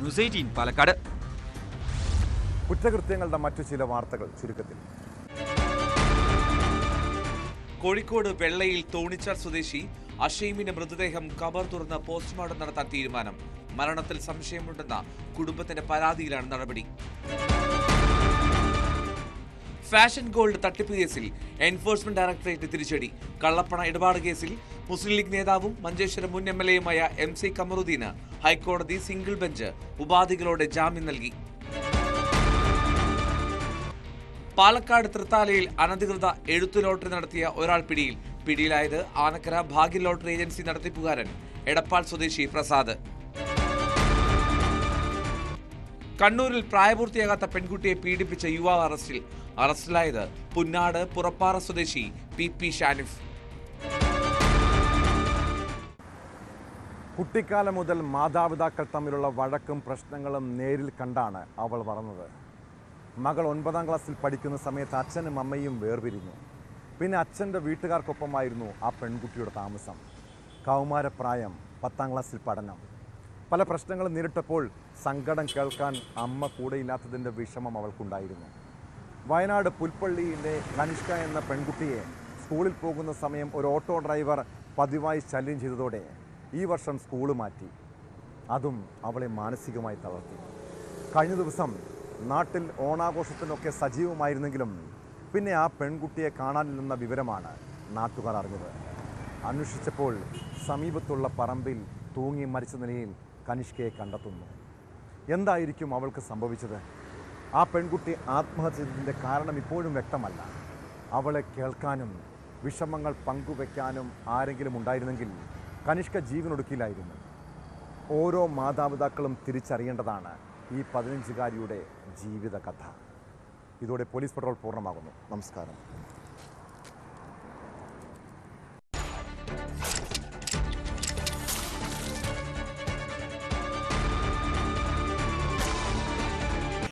ന്യൂസ് 18 പാലക്കാട്. കുറ്റകൃത്യങ്ങളുടെ മറ്റു ചില വാർത്തകൾ ചുരുക്കത്തിൽ. കോഴിക്കോട് വെള്ളയിൽ തോണിച്ചാൽ സ്വദേശി അഷീമിന്റെ മൃതദേഹം കബർ തുറന്ന് പോസ്റ്റ്മോർട്ടം നടത്താൻ തീരുമാനം. മരണത്തിൽ സംശയമുണ്ടെന്ന കുടുംബത്തിന്റെ പരാതിയിലാണ് നടപടി. ഫാഷൻ ഗോൾഡ് തട്ടിപ്പ് കേസിൽ എൻഫോഴ്സ്മെന്റ് ഡയറക്ടറേറ്റ് തിരിച്ചടി. കള്ളപ്പണ ഇടപാട് കേസിൽ മുസ്ലിം ലീഗ് നേതാവും മഞ്ചേശ്വരം മുൻ MLA-യുമായ MC കമറുദ്ദീന് ഹൈക്കോടതി സിംഗിൾ ബെഞ്ച് ഉപാധികളോടെ ജാമ്യം നൽകി. പാലക്കാട് തൃത്താലയിൽ അനധികൃത എഴുത്തു ലോട്ടറി നടത്തിയ ഒരാൾ പിടിയിൽ. പിടിയിലായത് ആനക്കര ഭാഗ്യ ലോട്ടറി ഏജൻസി നടത്തിപ്പുകാരൻ എടപ്പാൾ സ്വദേശി പ്രസാദ്. കണ്ണൂരിൽ പ്രായപൂർത്തിയാകാത്ത പെൺകുട്ടിയെ പീഡിപ്പിച്ച യുവാവ് അറസ്റ്റിൽ. അറസ്റ്റിലായത് പുന്നാട് പുറപ്പാറ സ്വദേശി PP ഷാനിഫ്. കുട്ടിക്കാലം മുതൽ മാതാപിതാക്കൾ തമ്മിലുള്ള വഴക്കും പ്രശ്നങ്ങളും നേരിൽ കണ്ടാണ് അവൾ വളർന്നത്. മകൾ 9ാം ക്ലാസ്സിൽ പഠിക്കുന്ന സമയത്ത് അച്ഛനും അമ്മയും വേർപിരിഞ്ഞു. പിന്നെ അച്ഛൻ്റെ വീട്ടുകാർക്കൊപ്പമായിരുന്നു ആ പെൺകുട്ടിയുടെ താമസം. കൗമാരപ്രായം, 10ാം ക്ലാസ്സിൽ പഠനം. പല പ്രശ്നങ്ങളും നേരിട്ടപ്പോൾ സങ്കടം കേൾക്കാൻ അമ്മ കൂടെയില്ലാത്തതിൻ്റെ വിഷമം അവൾക്കുണ്ടായിരുന്നു. വയനാട് പുൽപ്പള്ളിയിലെ കനിഷ്ക എന്ന പെൺകുട്ടിയെ സ്കൂളിൽ പോകുന്ന സമയം ഒരു ഓട്ടോ ഡ്രൈവർ പതിവായി ശല്യം ചെയ്തതോടെ ഈ വർഷം സ്കൂൾ മാറ്റി. അതും അവളെ മാനസികമായി തളർത്തി. കഴിഞ്ഞ ദിവസം നാട്ടിൽ ഓണാഘോഷത്തിനൊക്കെ സജീവമായിരുന്നെങ്കിലും പിന്നെ ആ പെൺകുട്ടിയെ കാണാനില്ലെന്ന വിവരമാണ് നാട്ടുകാർ അറിഞ്ഞത്. അന്വേഷിച്ചപ്പോൾ സമീപത്തുള്ള പറമ്പിൽ തൂങ്ങി മരിച്ച നിലയിൽ കനിഷ്കയെ കണ്ടെത്തുന്നു. എന്തായിരിക്കും അവൾക്ക് സംഭവിച്ചത്? ആ പെൺകുട്ടി ആത്മഹത്യ ചെയ്തതിൻ്റെ കാരണം ഇപ്പോഴും വ്യക്തമല്ല. അവളെ കേൾക്കാനും വിഷമങ്ങൾ പങ്കുവെക്കാനും ആരെങ്കിലും ഉണ്ടായിരുന്നെങ്കിൽ കനിഷ്ക ജീവനൊടുക്കില്ലായിരുന്നു. ഓരോ മാതാപിതാക്കളും തിരിച്ചറിയേണ്ടതാണ് ഈ 15-കാരിയുടെ ജീവിത കഥ. ഇതോടെ പോലീസ് പട്രോൾ പൂർണ്ണമാകുന്നു. നമസ്കാരം.